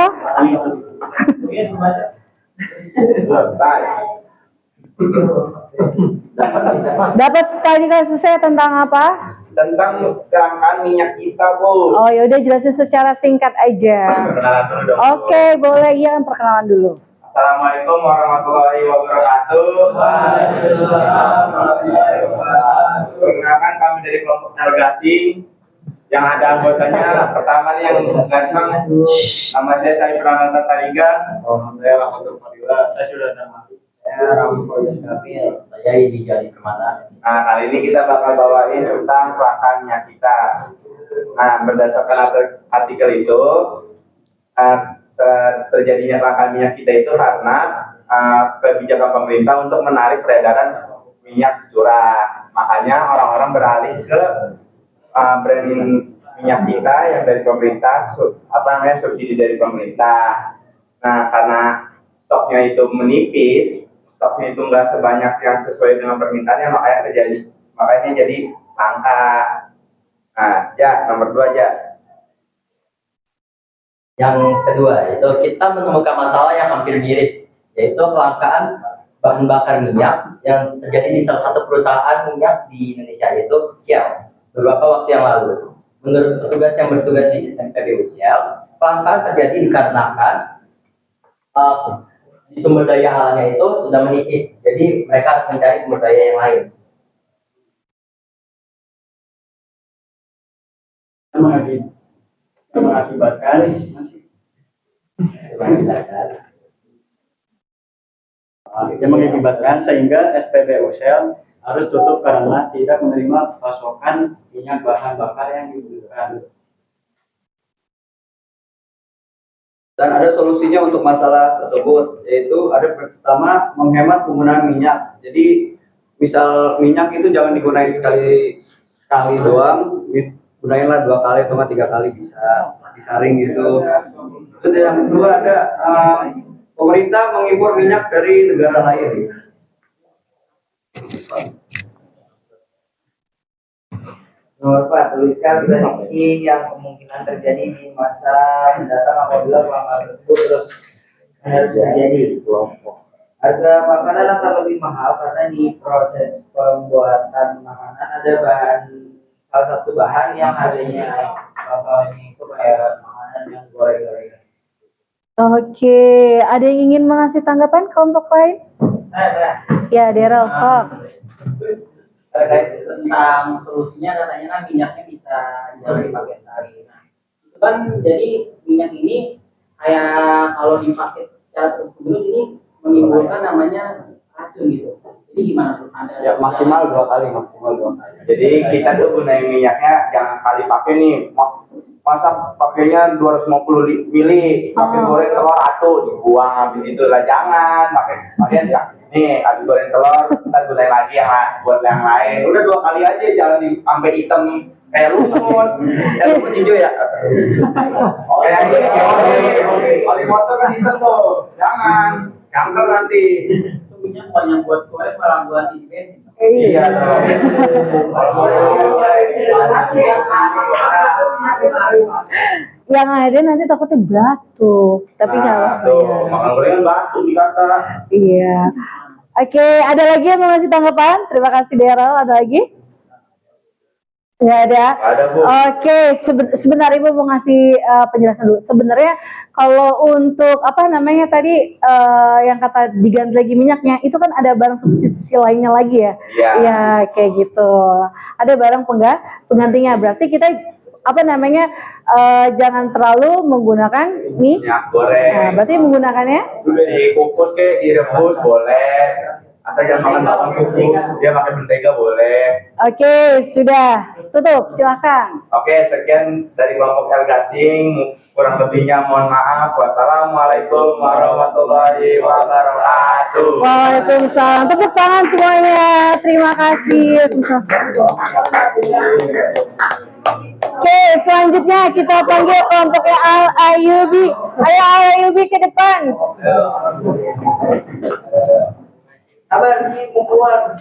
Dapat studi kasusnya tentang apa? Tentang kelangkaan minyak kita, Bu. Oh ya udah jelasin secara singkat aja. Perkenalan dulu dong. Oke, boleh iya kan perkenalan dulu. Assalamualaikum warahmatullahi wabarakatuh. Perkenalkan kami dari kelompok Nalgasi yang ada anggotanya. Pertama nih yang ganteng, nama saya Said Pranata Tariga. Saya Rahmatul Fadila. Saya sudah nama. Saya Ramon Kapil. Saya Idi Jadi Permana. Nah, kali ini kita bakal bawain tentang kelangkaan minyak kita. Nah, berdasarkan artikel itu, terjadinya kelangkaan minyak kita itu karena kebijakan pemerintah untuk menarik peredaran minyak curah. Makanya orang-orang beralih ke brand minyak kita yang dari pemerintah, subsidi dari pemerintah. Nah, karena stoknya itu menipis, stoknya itu nggak sebanyak yang sesuai dengan permintaannya, makanya jadi langka. Nah, nomor 2 aja. Yang kedua itu kita menemukan masalah yang hampir mirip, yaitu kelangkaan bahan bakar minyak yang terjadi di salah satu perusahaan minyak di Indonesia, yaitu Shell, beberapa waktu yang lalu. Menurut petugas yang bertugas di SPBU Shell, kelangkaan terjadi dikarenakan di sumber daya alamnya itu sudah menipis, jadi mereka harus mencari sumber daya yang lain. Mengakibatkan sehingga SPBU Shell harus tutup karena tidak menerima pasokan minyak bahan bakar yang dibutuhkan. Dan ada solusinya untuk masalah tersebut, yaitu ada pertama menghemat penggunaan minyak. Jadi misal minyak itu jangan digunakan sekali doang, gunainlah 2 kali atau 3 kali bisa disaring gitu. Terus yang kedua ada pemerintah mengimpor minyak dari negara lain. Nomor 4, tuliskan prediksi yang kemungkinan terjadi di masa mendatang apabila kelangkaan tersebut terus terjadi. Harga makanan akan lebih mahal karena di proses pembuatan makanan ada salah satu bahan yang harganya naik. Contohnya itu kayak makanan yang goreng-gorengan. Oke, ada yang ingin mengasih tanggapan kelompok lain? Ya, Daryl, sok. Terkait tentang solusinya katanya kan minyaknya bisa jarang dipakai sehari. Nah, itu kan jadi minyak ini kayak kalau dipakai secara terus-menerus ini menimbulkan namanya racun gitu. Jadi gimana tuh? Ada Ya maksimal 2 kali. Jadi kita tuh gunain minyaknya jangan sekali pakai nih. Masa pakainya 250 mili, pakai goreng telur atuh dibuang habis itu lah, jangan pakai nih habis goreng telur ntar gunain lagi buat yang lain. Udah 2 kali aja, jangan sampai hitam kayak lumut. Lumut hijau ya. Kayak ini oli motor kan hitam tuh. Jangan kanker nanti. itu minyak banyak buat goreng malah buat isi bensin. Iya dong. Yang ada nanti takutnya batuk, tapi nggak apa-apa ya. Makan gorengan batuk dikata. Iya. Oke, ada lagi yang mau ngasih tanggapan? Terima kasih Daryl. Ada lagi? Nggak ada. Ada, Bu. Oke, sebentar Ibu mau ngasih penjelasan dulu. Sebenarnya kalau untuk apa namanya tadi yang kata diganti lagi minyaknya, itu kan ada barang substitusi lainnya lagi ya. Iya. Iya, kayak gitu. Ada barang penggantinya. Berarti kita apa namanya jangan terlalu menggunakan Minyak goreng. Nah, berarti menggunakannya Udah dikukus kayak direbus boleh. Asal jangan makan kukus. Dia pakai mentega boleh. Oke, sudah. Tutup, silakan. Oke, sekian dari kelompok El Gasing. Kurang lebihnya mohon maaf. Wassalamualaikum warahmatullahi wabarakatuh. Waalaikumsalam. Tepuk tangan semuanya. Terima kasih. Oke, selanjutnya kita panggil kelompoknya Al Ayubi. Ayo Al Ayubi ke depan. Kabar ini mau keluar.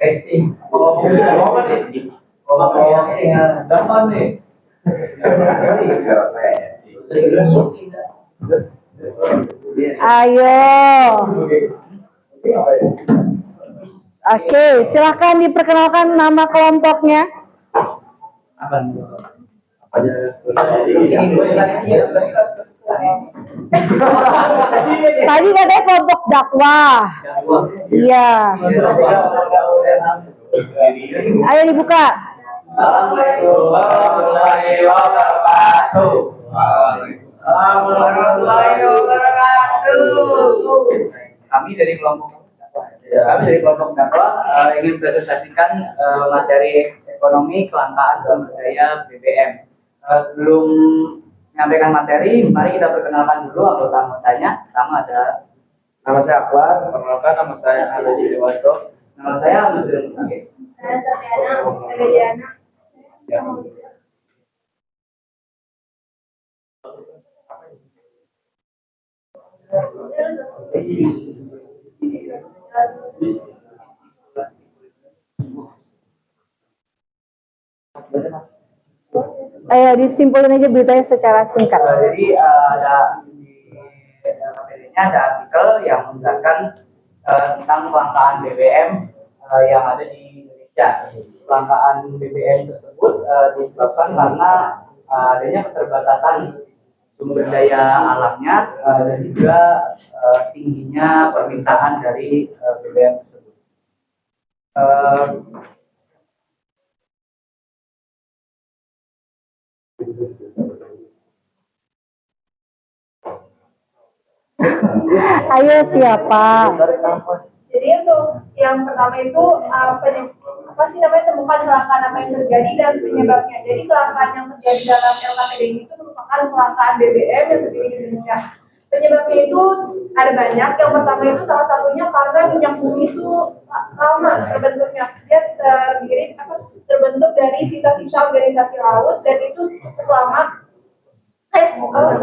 Racing. Oh, apa nih? Dapat nih. Ayo. Oke, silakan diperkenalkan nama kelompoknya. Tadi katanya kelompok dakwah. Iya. Ayo dibuka. Assalamualaikum warahmatullahi wabarakatuh. Warahmatullahi wabarakatuh. Kami dari kelompok dakwah ingin presentasikan materi ekonomi kelangkaan sumber daya BBM. Sebelum menyampaikan materi, mari kita perkenalkan dulu anggota-anggotanya. Pertama ada Nama saya Akbar. Perkenalkan, nama saya Aldi Dewanto. nama saya Ahmad Zul. Ayo disimpulin aja beritanya secara singkat. Jadi ada di materinya ada artikel yang menjelaskan tentang kelangkaan BBM yang ada di Indonesia. Kelangkaan BBM tersebut disebabkan karena adanya keterbatasan sumber daya alamnya dan juga tingginya permintaan dari BBM tersebut. Ayo siapa? Jadi untuk yang pertama itu apa sih namanya temukan kelangkaan apa yang terjadi dan penyebabnya. Jadi kelangkaan yang terjadi dalam LKPD itu merupakan kelangkaan BBM yang terjadi di Indonesia. Penyebabnya itu ada banyak. Yang pertama itu salah satunya karena minyak bumi itu lama terbentuknya. Dia terbentuk dari sisa-sisa organisasi laut dan itu cukup lama.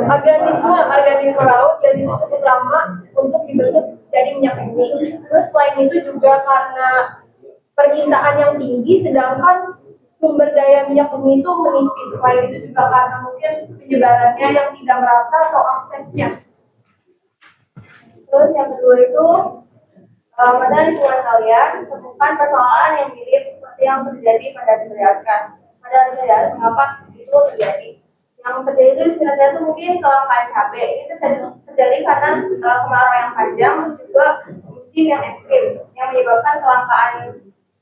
Organisme laut dan itu cukup lama untuk dibentuk jadi minyak bumi. Terus selain itu juga karena permintaan yang tinggi, sedangkan sumber daya minyak bumi itu menipis. Selain itu juga karena mungkin penyebarannya yang tidak merata atau aksesnya. Terus yang kedua itu pada lingkungan kalian temukan persoalan yang mirip seperti yang terjadi pada Andreaskan. Pada Andreas, mengapa itu terjadi? Yang terjadi itu istilahnya itu mungkin kelangkaan cabai. Ini terjadi karena kemarau yang panjang, terus juga musim yang ekstrim yang menyebabkan kelangkaan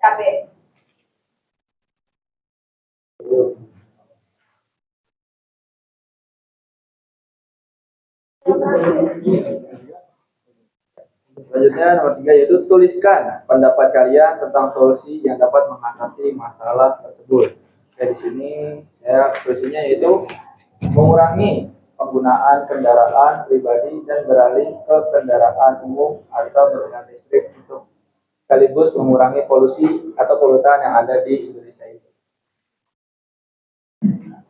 cabai. Selanjutnya nomor 3 yaitu tuliskan pendapat kalian tentang solusi yang dapat mengatasi masalah tersebut. Di sini saya solusinya yaitu mengurangi penggunaan kendaraan pribadi dan beralih ke kendaraan umum atau berkendaraan listrik untuk sekaligus mengurangi polusi atau polutan yang ada di Indonesia itu.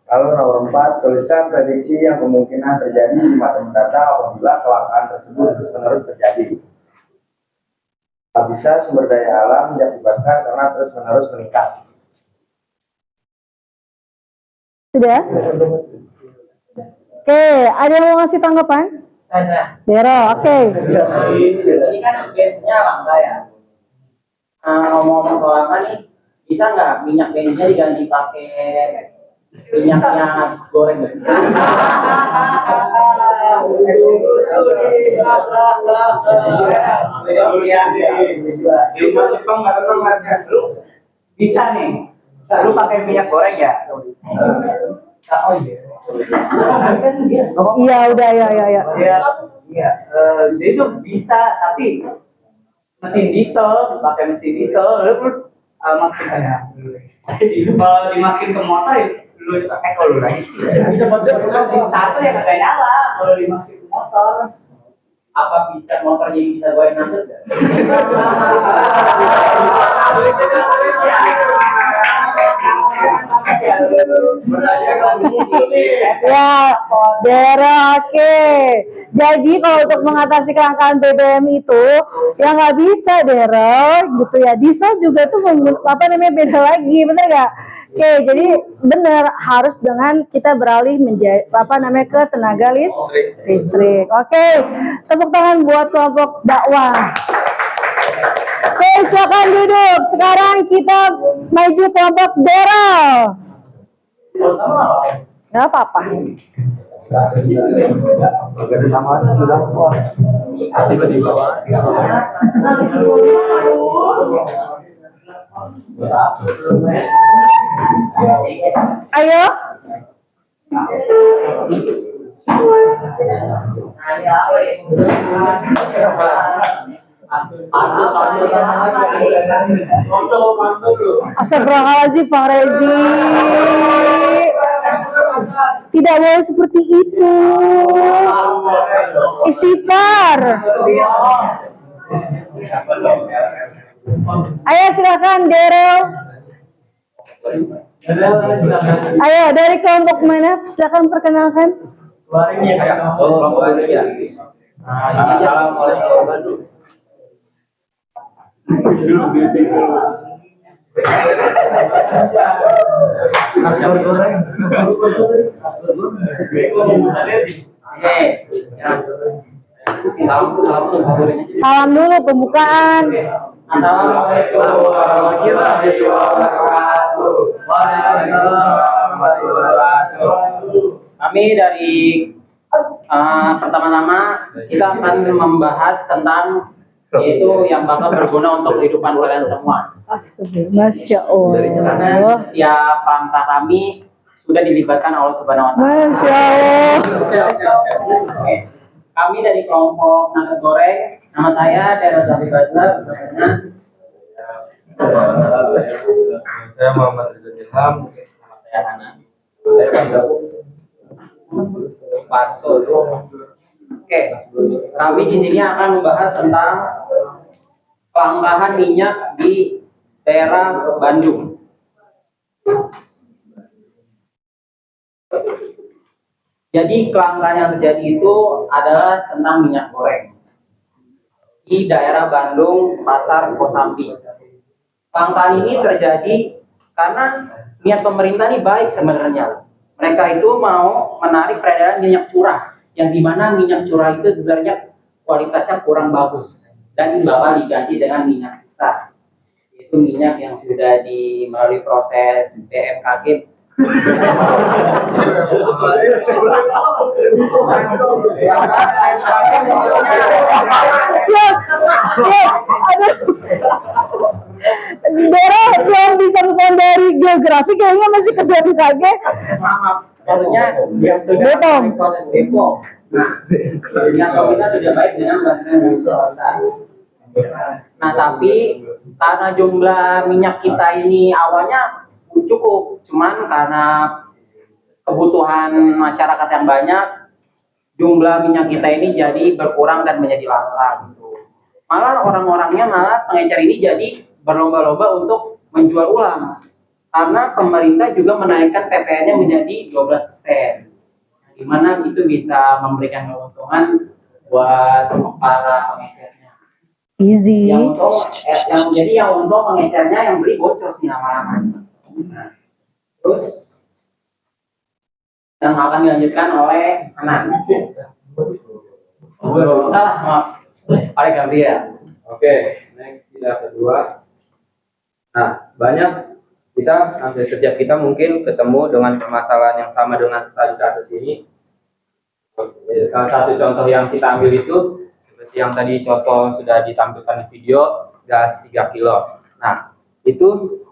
Lalu nomor 4, tuliskan prediksi yang kemungkinan terjadi di masa mendatang apabila kelangkaan tersebut terus terjadi. Tak bisa sumber daya alam diakibatkan karena terus-menerus meningkat. Sudah? Oke, ada yang mau ngasih tanggapan? Saya. Dero, oke. Ini kan bensinnya langka ya. Ngomong-ngomong soal langka nih, bisa nggak minyak bensinnya diganti pakai minyak yang habis goreng? Bisa nih. Lu pakai minyak goreng ya? Oh iya. Iya, udah, ya. Iya, jadi itu bisa, tapi mesin diesel, pakai mesin diesel, lu masukin kayak, kalau dimasukin ke motor ya, lu kalau lu lagi sih, bisa motor di starter ya kagak nyala, kalau dimasukin ke motor, apa bisa motor jadi bisa goyang nanti? Ya, Dero, oke. Jadi kalau untuk mengatasi kelangkaan BBM itu, ya nggak bisa, Dero, gitu ya. Diesel juga tuh beda lagi, bener nggak? Oke, jadi bener harus dengan kita beralih menjadi ke tenaga listrik. Oke, tepuk tangan buat kelompok dakwah. Oke, silakan duduk. Sekarang kita maju kelompok Dero. Nggak apa-apa. Ayo. Astagfirullahaladzim, Bang Rezi. Tidak boleh seperti itu. Istighfar. Ayo silakan, Dero. Ayo dari kelompok mana? Silakan perkenalkan. Salam dulu pembukaan. Assalamualaikum warahmatullahi wabarakatuh. Kami dari pertama-tama kita akan membahas tentang yaitu yang bakal berguna untuk kehidupan kalian semua. Masya Allah. Karena tiap langkah kami sudah dilibatkan Allah Subhanahu Wa Taala. Masya Allah. Oke. Kami dari kelompok nasi goreng. Nama saya Dero Zaki Basler. Saya Muhammad Rizal Ilham. Saya Hana. Saya Patul. Oke, kami di sini akan membahas tentang kelangkaan minyak di daerah Bandung. Jadi kelangkaan yang terjadi itu adalah tentang minyak goreng di daerah Bandung, Pasar Kosambi. Kelangkaan ini terjadi karena niat pemerintah ini baik sebenarnya. Mereka itu mau menarik peredaran minyak curah, yang dimana minyak curah itu sebenarnya kualitasnya kurang bagus dan bakal diganti dengan minyak kita. Itu minyak yang sudah melalui proses BMKG. Dero belum bisa move dari geografi, kayaknya masih ke BMKG. Maaf, maksudnya yang sudah melalui proses BPOM Minyak sawit kita sudah baik dengan bantuan dari pemerintah. Nah, tapi karena jumlah minyak kita ini awalnya cukup, cuman karena kebutuhan masyarakat yang banyak, jumlah minyak kita ini jadi berkurang dan menjadi langka gitu. Malah orang-orangnya pengecer ini jadi berlomba-lomba untuk menjual ulang. Karena pemerintah juga menaikkan PPN-nya menjadi 12%. Di mana itu bisa memberikan keuntungan buat para pengecernya. Easy. Yang untung pengecernya, yang beli bocor sih lama-lama. Nah, terus yang akan dilanjutkan oleh anak. Maaf, oleh Gabriel. Oke, next kita kedua. Nah, banyak hampir setiap kita mungkin ketemu dengan permasalahan yang sama dengan tadi kasus ini. Salah satu contoh yang kita ambil itu seperti yang tadi contoh sudah ditampilkan di video, gas 3 kilo. Nah, itu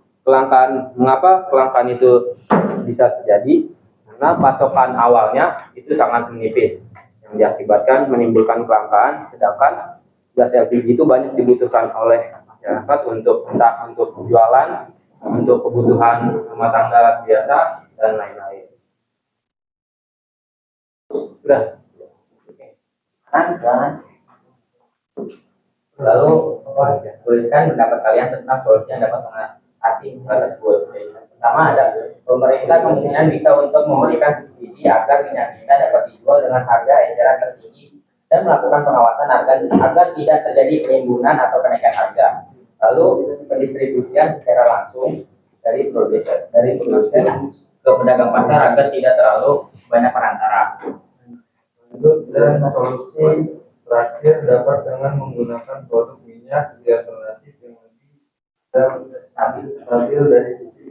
mengapa kelangkaan itu bisa terjadi? Karena pasokan awalnya itu sangat menipis, yang diakibatkan menimbulkan kelangkaan, sedangkan gas LPG itu banyak dibutuhkan oleh masyarakat entah untuk jualan, untuk kebutuhan rumah tangga biasa, dan lain-lain. Sudah. Lalu tuliskan pendapat kalian tentang solusi yang dapat mengatasi masalah tersebut. Pertama, ada pemerintah kemungkinan bisa untuk memberikan subsidi agar minyak kita dapat dijual dengan harga eceran tertinggi dan melakukan pengawasan agar tidak terjadi penimbunan atau kenaikan harga. Lalu pendistribusian secara langsung dari produsen ke pedagang pasar agar tidak terlalu banyak perantara. Dan solusi terakhir dapat dengan menggunakan produk minyak di alternatif yang lebih stabil dari sisi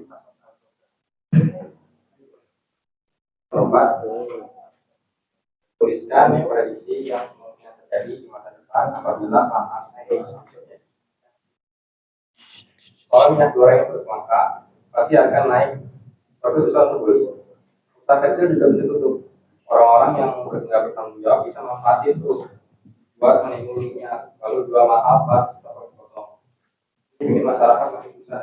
Keempat, tuliskan prediksi yang mungkin terjadi di masa depan apabila panas naik. Kalau minyak goreng terus langka, pasti akan naik. Tapi susah untuk beli. Usaha kecil juga bisa tutup. Orang-orang yang nggak bertanggung jawab bisa manfaatin itu buat menimbul minyak, lalu jual mahal pas dapat potong. Ini bikin masyarakat makin susah.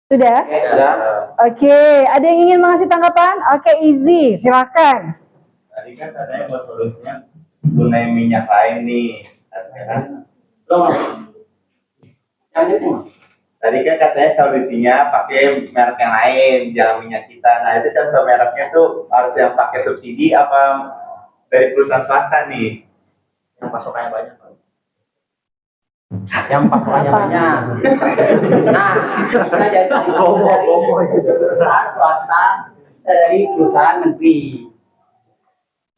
Sudah? Sudah. Oke, ada yang ingin mengasih tanggapan? Oke, easy, silakan. Tadi kan katanya buat solusinya gunain minyak lain nih. Tadi kan katanya solusinya pakai merek yang lain, jangan minyak kita. Nah itu contoh mereknya tuh harus yang pakai subsidi apa dari perusahaan swasta nih? Yang pasokannya banyak. Yang pasokannya banyak. Nah, bisa jadi dari perusahaan swasta, bisa dari perusahaan negeri.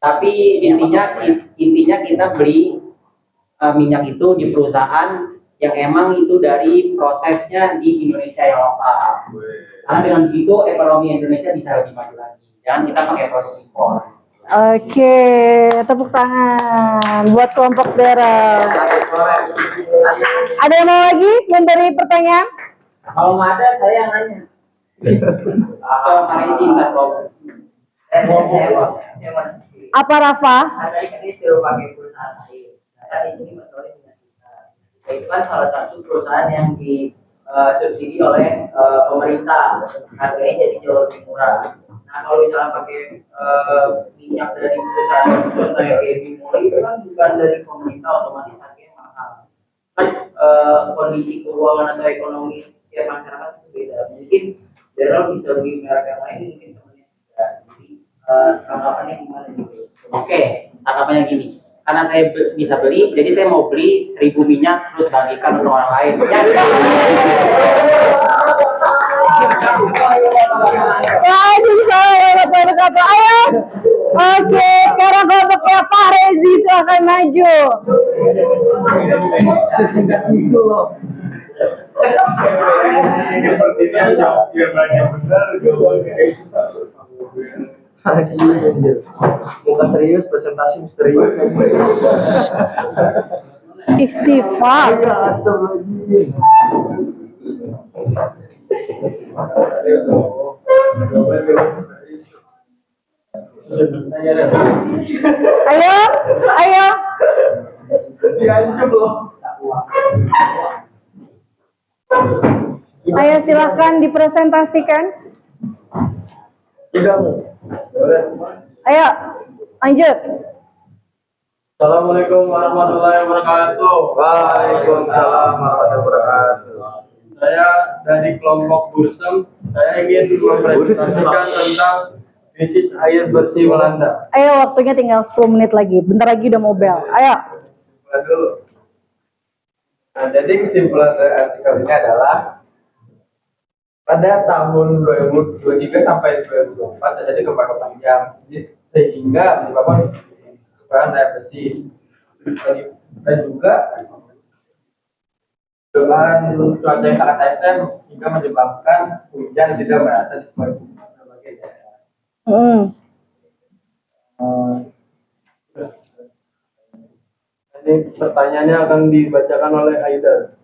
Tapi intinya kita beli minyak itu di perusahaan yang emang itu dari prosesnya di Indonesia yang lokal. Karena dengan begitu ekonomi Indonesia bisa lebih maju lagi. Jangan kita pakai produk impor. Oke, tepuk tangan buat kelompok Daryl. Ada yang mau lagi memberi pertanyaan? Kalau nggak ada, saya yang nanya. Kemarin singkat loh. Apa Rafa? Tadi kan dia suruh pakai perusahaan lain. Nah, di sini masalahnya minyak kita. Itu kan salah satu perusahaan yang disubsidi oleh pemerintah. Harganya jadi jauh lebih murah. Nah, kalau misalnya pakai minyak dari perusahaan contoh yang kayak Bimoli itu kan bukan dari pemerintah, otomatis harganya mahal. Kan kondisi keuangan atau ekonomi setiap masyarakat itu beda. Mungkin Daryl bisa beli merek yang lain, mungkin temannya tidak. Jadi tanggapannya gimana gitu? Oke, tanggapannya gini. Karena saya bisa beli, jadi saya mau beli 1000 minyak terus bagikan untuk orang lain. Ayo. Oke, sekarang kelompoknya Pak Rezi, silahkan maju. sesingkat itu loh. Bukan serius, presentasi misterius. Istighfar. Ya, astagfirullahaladzim. Ayo, ayo. Ayo silakan dipresentasikan. Ayo, lanjut. Assalamualaikum warahmatullahi wabarakatuh. Waalaikumsalam warahmatullahi wabarakatuh. Saya dari kelompok Bursem. Saya ingin mempresentasikan tentang krisis air bersih melanda. Ayo, waktunya tinggal 10 menit lagi. Bentar lagi udah mau bel. Ayo. Dulu. Nah, jadi kesimpulan dari artikel ini adalah pada tahun 2023 sampai 2024 terjadi gempa panjang, sehingga menyebabkan kekurangan air bersih dan juga perubahan cuaca yang sangat ekstrem hingga menyebabkan hujan tidak merata di berbagai daerah. Ini pertanyaannya akan dibacakan oleh Haidar.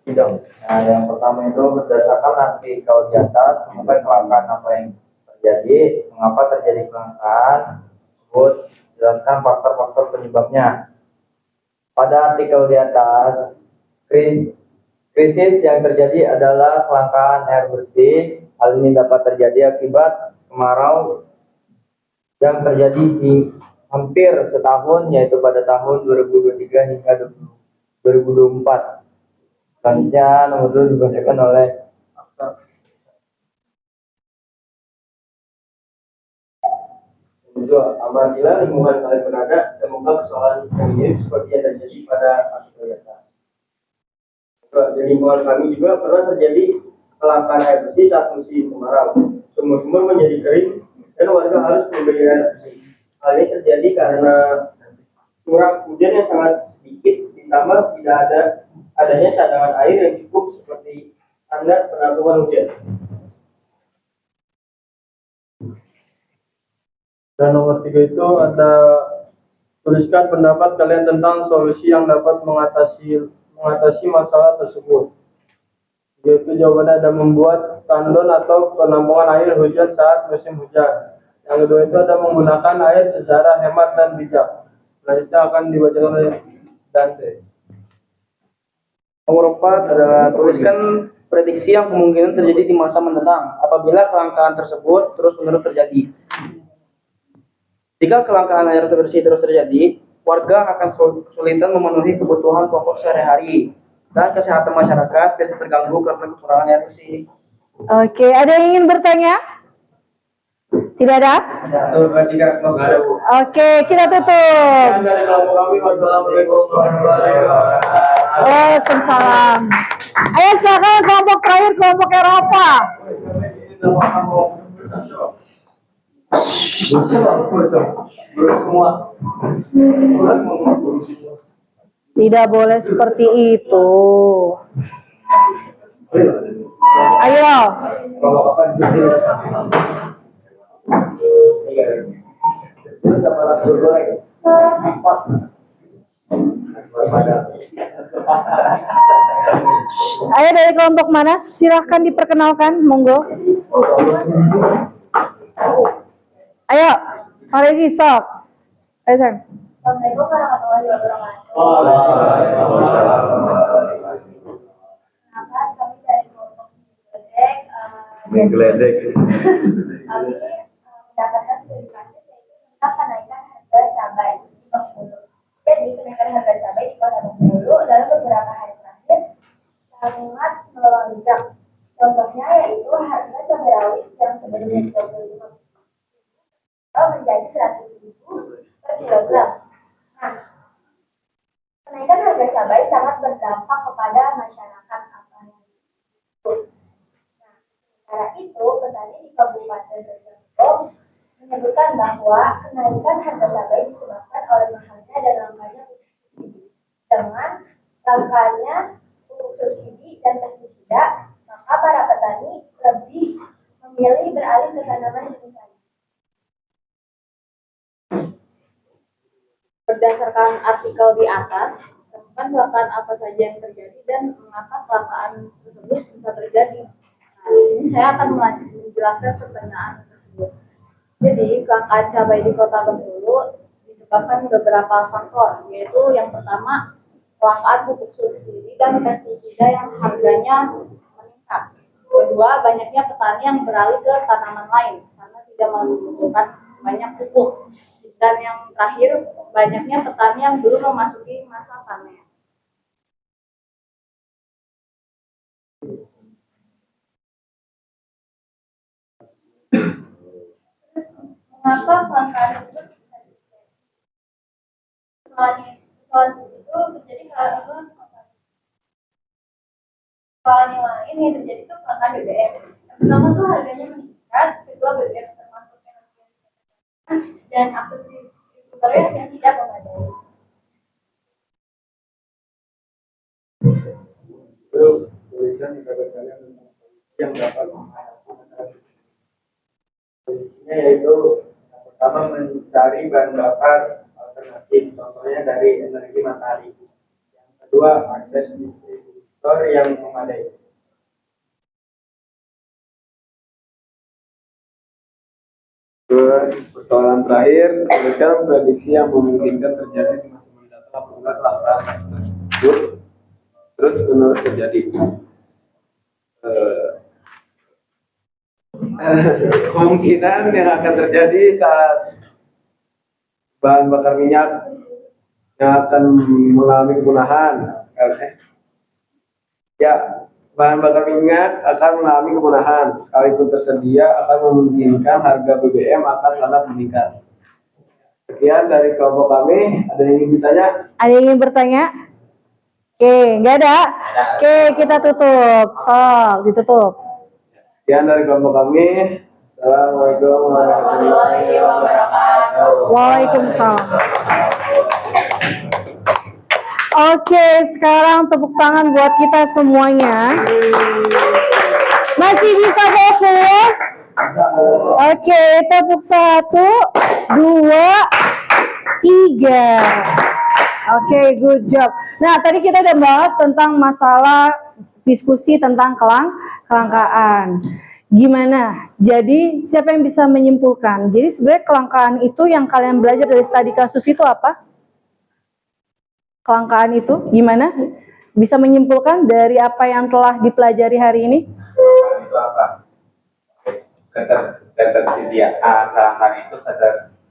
Nah, yang pertama itu berdasarkan artikel di atas, mengapa kelangkaan apa yang terjadi, mengapa terjadi kelangkaan tersebut, jelaskan faktor-faktor penyebabnya. Pada artikel di atas, krisis yang terjadi adalah kelangkaan air bersih. Hal ini dapat terjadi akibat kemarau yang terjadi di hampir setahun, yaitu pada tahun 2023 hingga 2024. Selanjutnya nomor 2 dibacakan oleh Kedua, apabila lingkungan kalian berada, temukan persoalan yang mirip seperti yang terjadi pada artikel di atas. Kedua, di lingkungan kami juga pernah terjadi kelangkaan air bersih saat musim kemarau. Sumur-sumur menjadi kering dan warga harus membeli air bersih. Hal ini terjadi karena curah hujan yang sangat sedikit, ditambah tidak adanya cadangan air yang cukup seperti standar penampungan hujan. Dan nomor 3 itu ada tuliskan pendapat kalian tentang solusi yang dapat mengatasi masalah tersebut. Yaitu jawabannya ada membuat tandon atau penampungan air hujan saat musim hujan. Yang kedua itu ada menggunakan air secara hemat dan bijak. Selanjutnya akan dibacakan oleh Dante. Nomor 4 adalah tuliskan prediksi yang kemungkinan terjadi di masa mendatang apabila kelangkaan tersebut terus-menerus terjadi. Jika kelangkaan air bersih terus terjadi, warga akan kesulitan memenuhi kebutuhan pokok sehari-hari dan kesehatan masyarakat bisa terganggu karena kekurangan air bersih. Oke, ada yang ingin bertanya? Tidak ada? Oke, kita tutup. Dari kelompok kami, wassalamualaikum warahmatullahi wabarakatuh. Waalaikumsalam. Ayo silakan kelompok terakhir, kelompok Eropa. Tidak boleh seperti itu. Ayo. Ayo dari kelompok mana? Silahkan diperkenalkan, monggo. Ayo, Pak Rezi, sok. Ayo, Sang. Assalamualaikum warahmatullahi wabarakatuh. Kenalkan, kami dari kelompok Geledek. Kami mendapatkan publikasi yaitu tentang kenaikan harga cabai di Bengkulu. Jadi kenaikan harga cabai di Kota Bengkulu dalam beberapa hari terakhir sangat melonjak. Contohnya yaitu harga cabai rawit yang sebelumnya 25 menjadi 100.000 per kilogram. Nah, kenaikan harga cabai sangat berdampak kepada masyarakat apa yang disebut. Nah, sementara itu petani di Kabupaten Rejang menyebutkan bahwa kenaikan harga cabai disebabkan oleh mahalnya dan langkanya subsidi. Dengan langkanya subsidi dan pestisida, maka para petani lebih memilih beralih ke tanaman jenis lain. Berdasarkan artikel di atas, temukan kelangkaan apa saja yang terjadi dan mengapa kelangkaan tersebut bisa terjadi. Di sini saya akan menjelaskan pertanyaan tersebut. Jadi, kelangkaan cabai di Kota Bengkulu disebabkan beberapa faktor, yaitu yang pertama, kelangkaan pupuk subsidi dan pestisida yang harganya meningkat. Kedua, banyaknya petani yang beralih ke tanaman lain karena tidak membutuhkan banyak pupuk. Dan yang terakhir, banyaknya petani yang belum memasuki masa panen. Mengapa kelangkaan itu bisa terjadi? Soal itu terjadi karena soal yang lain yang terjadi itu kelangkaan BBM. Yang pertama tuh harganya meningkat, kedua BBM termasuk energi dan akses internet yang tidak memadai. Tulisan yang dapat menghadapi solusinya yaitu yang pertama mencari bahan bakar alternatif, contohnya dari energi matahari. Yang kedua, akses distributor yang memadai. Terus persoalan terakhir, berdasarkan prediksi yang memungkinkan terjadi di masa mendatang apabila kelangkaan tersebut terus menerus terjadi. Kemungkinan yang akan terjadi saat bahan bakar minyak yang akan mengalami kepunahan. Bahan bakar minyak akan mengalami kepunahan. Sekalipun tersedia akan memungkinkan harga BBM akan sangat meningkat. Sekian dari kelompok kami. Ada yang ingin bertanya? Ada yang ingin bertanya? Oke, nggak ada? Oke, kita tutup. Ditutup. Sekian dari kelompok kami. Assalamualaikum warahmatullahi wabarakatuh. Waalaikumsalam. Oke, sekarang tepuk tangan buat kita semuanya. Masih bisa fokus? Oke, tepuk 1, 2, 3. Oke, good job. Nah, tadi kita udah bahas tentang masalah diskusi tentang kelangkaan. Gimana? Jadi, siapa yang bisa menyimpulkan? Jadi, sebenarnya kelangkaan itu yang kalian belajar dari studi kasus itu apa? Kelangkaan itu gimana? Bisa menyimpulkan dari apa yang telah dipelajari hari ini? Itu apa? Kelangkaan itu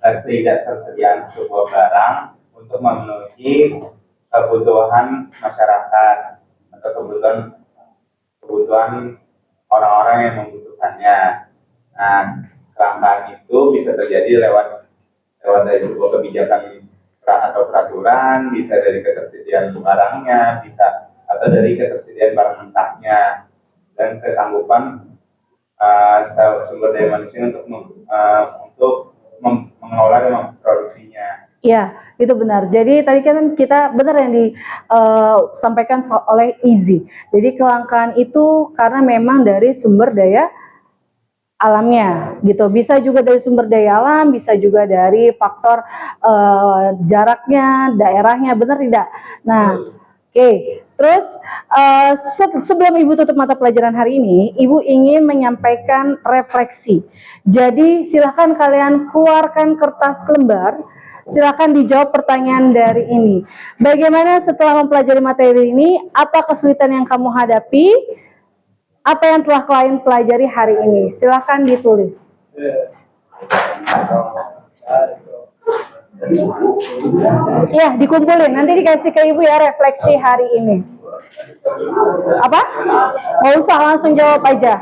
ketidaksediaan sebuah barang untuk memenuhi kebutuhan masyarakat atau kebutuhan orang-orang yang membutuhkannya. Nah, kelangkaan itu bisa terjadi lewat dari sebuah kebijakan atau peraturan, bisa dari ketersediaan barangnya, bisa atau dari ketersediaan barang mentahnya, dan kesanggupan sumber daya manusia untuk mengelola dan memproduksinya. Iya, itu benar. Jadi tadi kan kita benar yang disampaikan oleh Izzy. Jadi kelangkaan itu karena memang dari sumber daya alamnya gitu. Bisa juga dari sumber daya alam, bisa juga dari faktor jaraknya, daerahnya, benar tidak? Nah, oke. Terus sebelum Ibu tutup mata pelajaran hari ini, Ibu ingin menyampaikan refleksi. Jadi silahkan kalian keluarkan kertas lembar, silahkan dijawab pertanyaan dari ini. Bagaimana setelah mempelajari materi ini, apa kesulitan yang kamu hadapi? Apa yang telah kalian pelajari hari ini? Silahkan ditulis. Ya, dikumpulin. Nanti dikasih ke Ibu ya refleksi hari ini. Apa? Nggak usah, langsung jawab aja.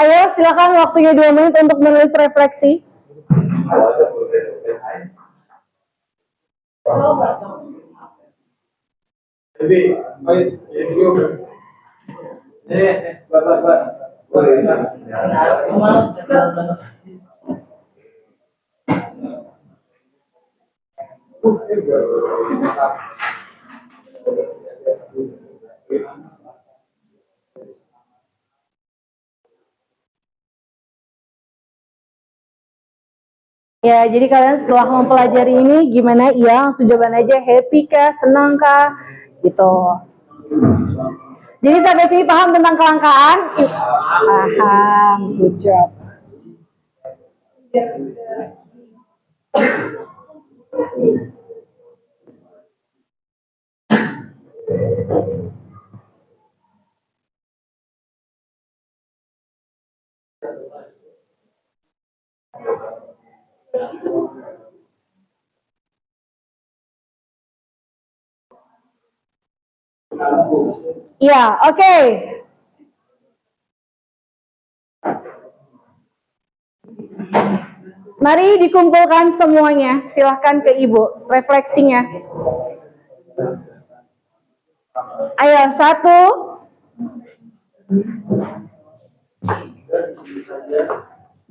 Ayo silakan waktunya 2 menit untuk menulis refleksi. Ya, jadi kalian setelah mempelajari ini gimana? Iya, langsung jawaban aja, happy kah, senang kah, gitu. Jadi sampai sini paham tentang kelangkaan? Paham, good job. Ya, oke. Mari dikumpulkan semuanya. Silahkan ke Ibu refleksinya. Ayo, 1,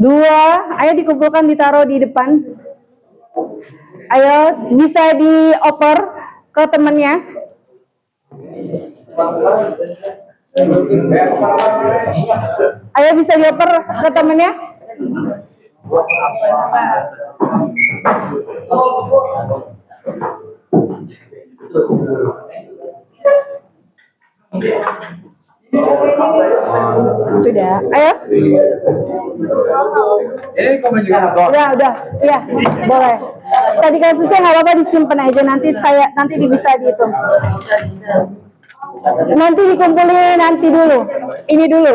2, ayo dikumpulkan, ditaruh di depan. Ayo, bisa dioper ke temannya. Ayo bisa dioper ke temennya. Sudah, ayo. Udah, iya, boleh. Tadi kasusnya nggak apa-apa, disimpan aja, nanti bisa dihitung. Nanti dikumpulin nanti dulu. Ini dulu.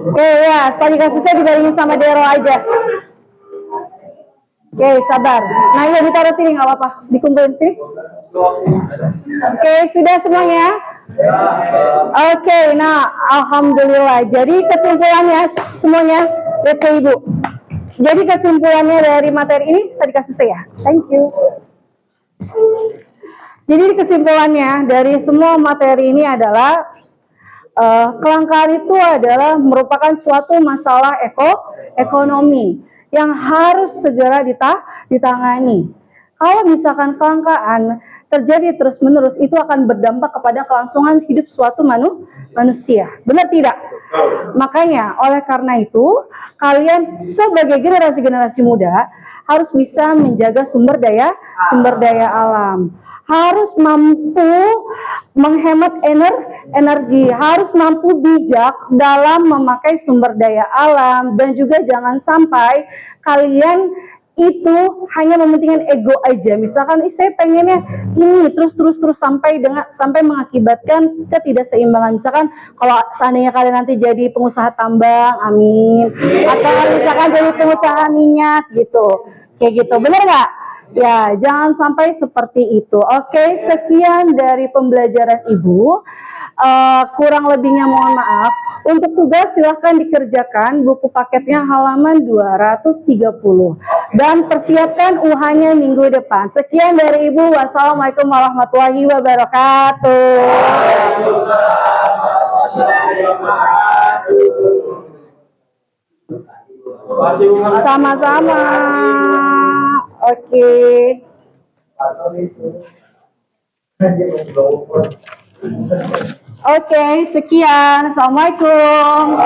Oke ya, tadi kasusnya dibaringin sama Dero aja. Oke, sabar. Nah ya ditaruh sini nggak apa-apa, dikumpulin sini. Oke, sudah semuanya? Oke, nah alhamdulillah. Jadi kesimpulannya semuanya, lihat ke Ibu. Jadi kesimpulannya dari materi ini tadi kasusnya ya. Thank you. Jadi kesimpulannya dari semua materi ini adalah kelangkaan itu adalah merupakan suatu masalah ekonomi yang harus segera ditangani. Kalau misalkan kelangkaan terjadi terus-menerus, itu akan berdampak kepada kelangsungan hidup suatu manusia. Benar tidak? Makanya, oleh karena itu, kalian sebagai generasi-generasi muda harus bisa menjaga sumber daya alam. Harus mampu menghemat energi, harus mampu bijak dalam memakai sumber daya alam, dan juga jangan sampai kalian itu hanya mementingkan ego aja. Misalkan saya pengennya ini terus sampai mengakibatkan ketidakseimbangan. Misalkan kalau seandainya kalian nanti jadi pengusaha tambang, amin, atau misalkan jadi pengusaha minyak gitu, kayak gitu, bener nggak? Ya, jangan sampai seperti itu. Oke, sekian dari pembelajaran Ibu. Kurang lebihnya mohon maaf. Untuk tugas silahkan dikerjakan, buku paketnya halaman 230. Dan persiapkan UH-nya minggu depan. Sekian dari Ibu. Wassalamualaikum warahmatullahi wabarakatuh. Sama-sama. Oke. Oke, sekian. Assalamualaikum.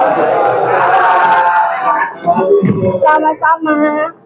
Sama-sama.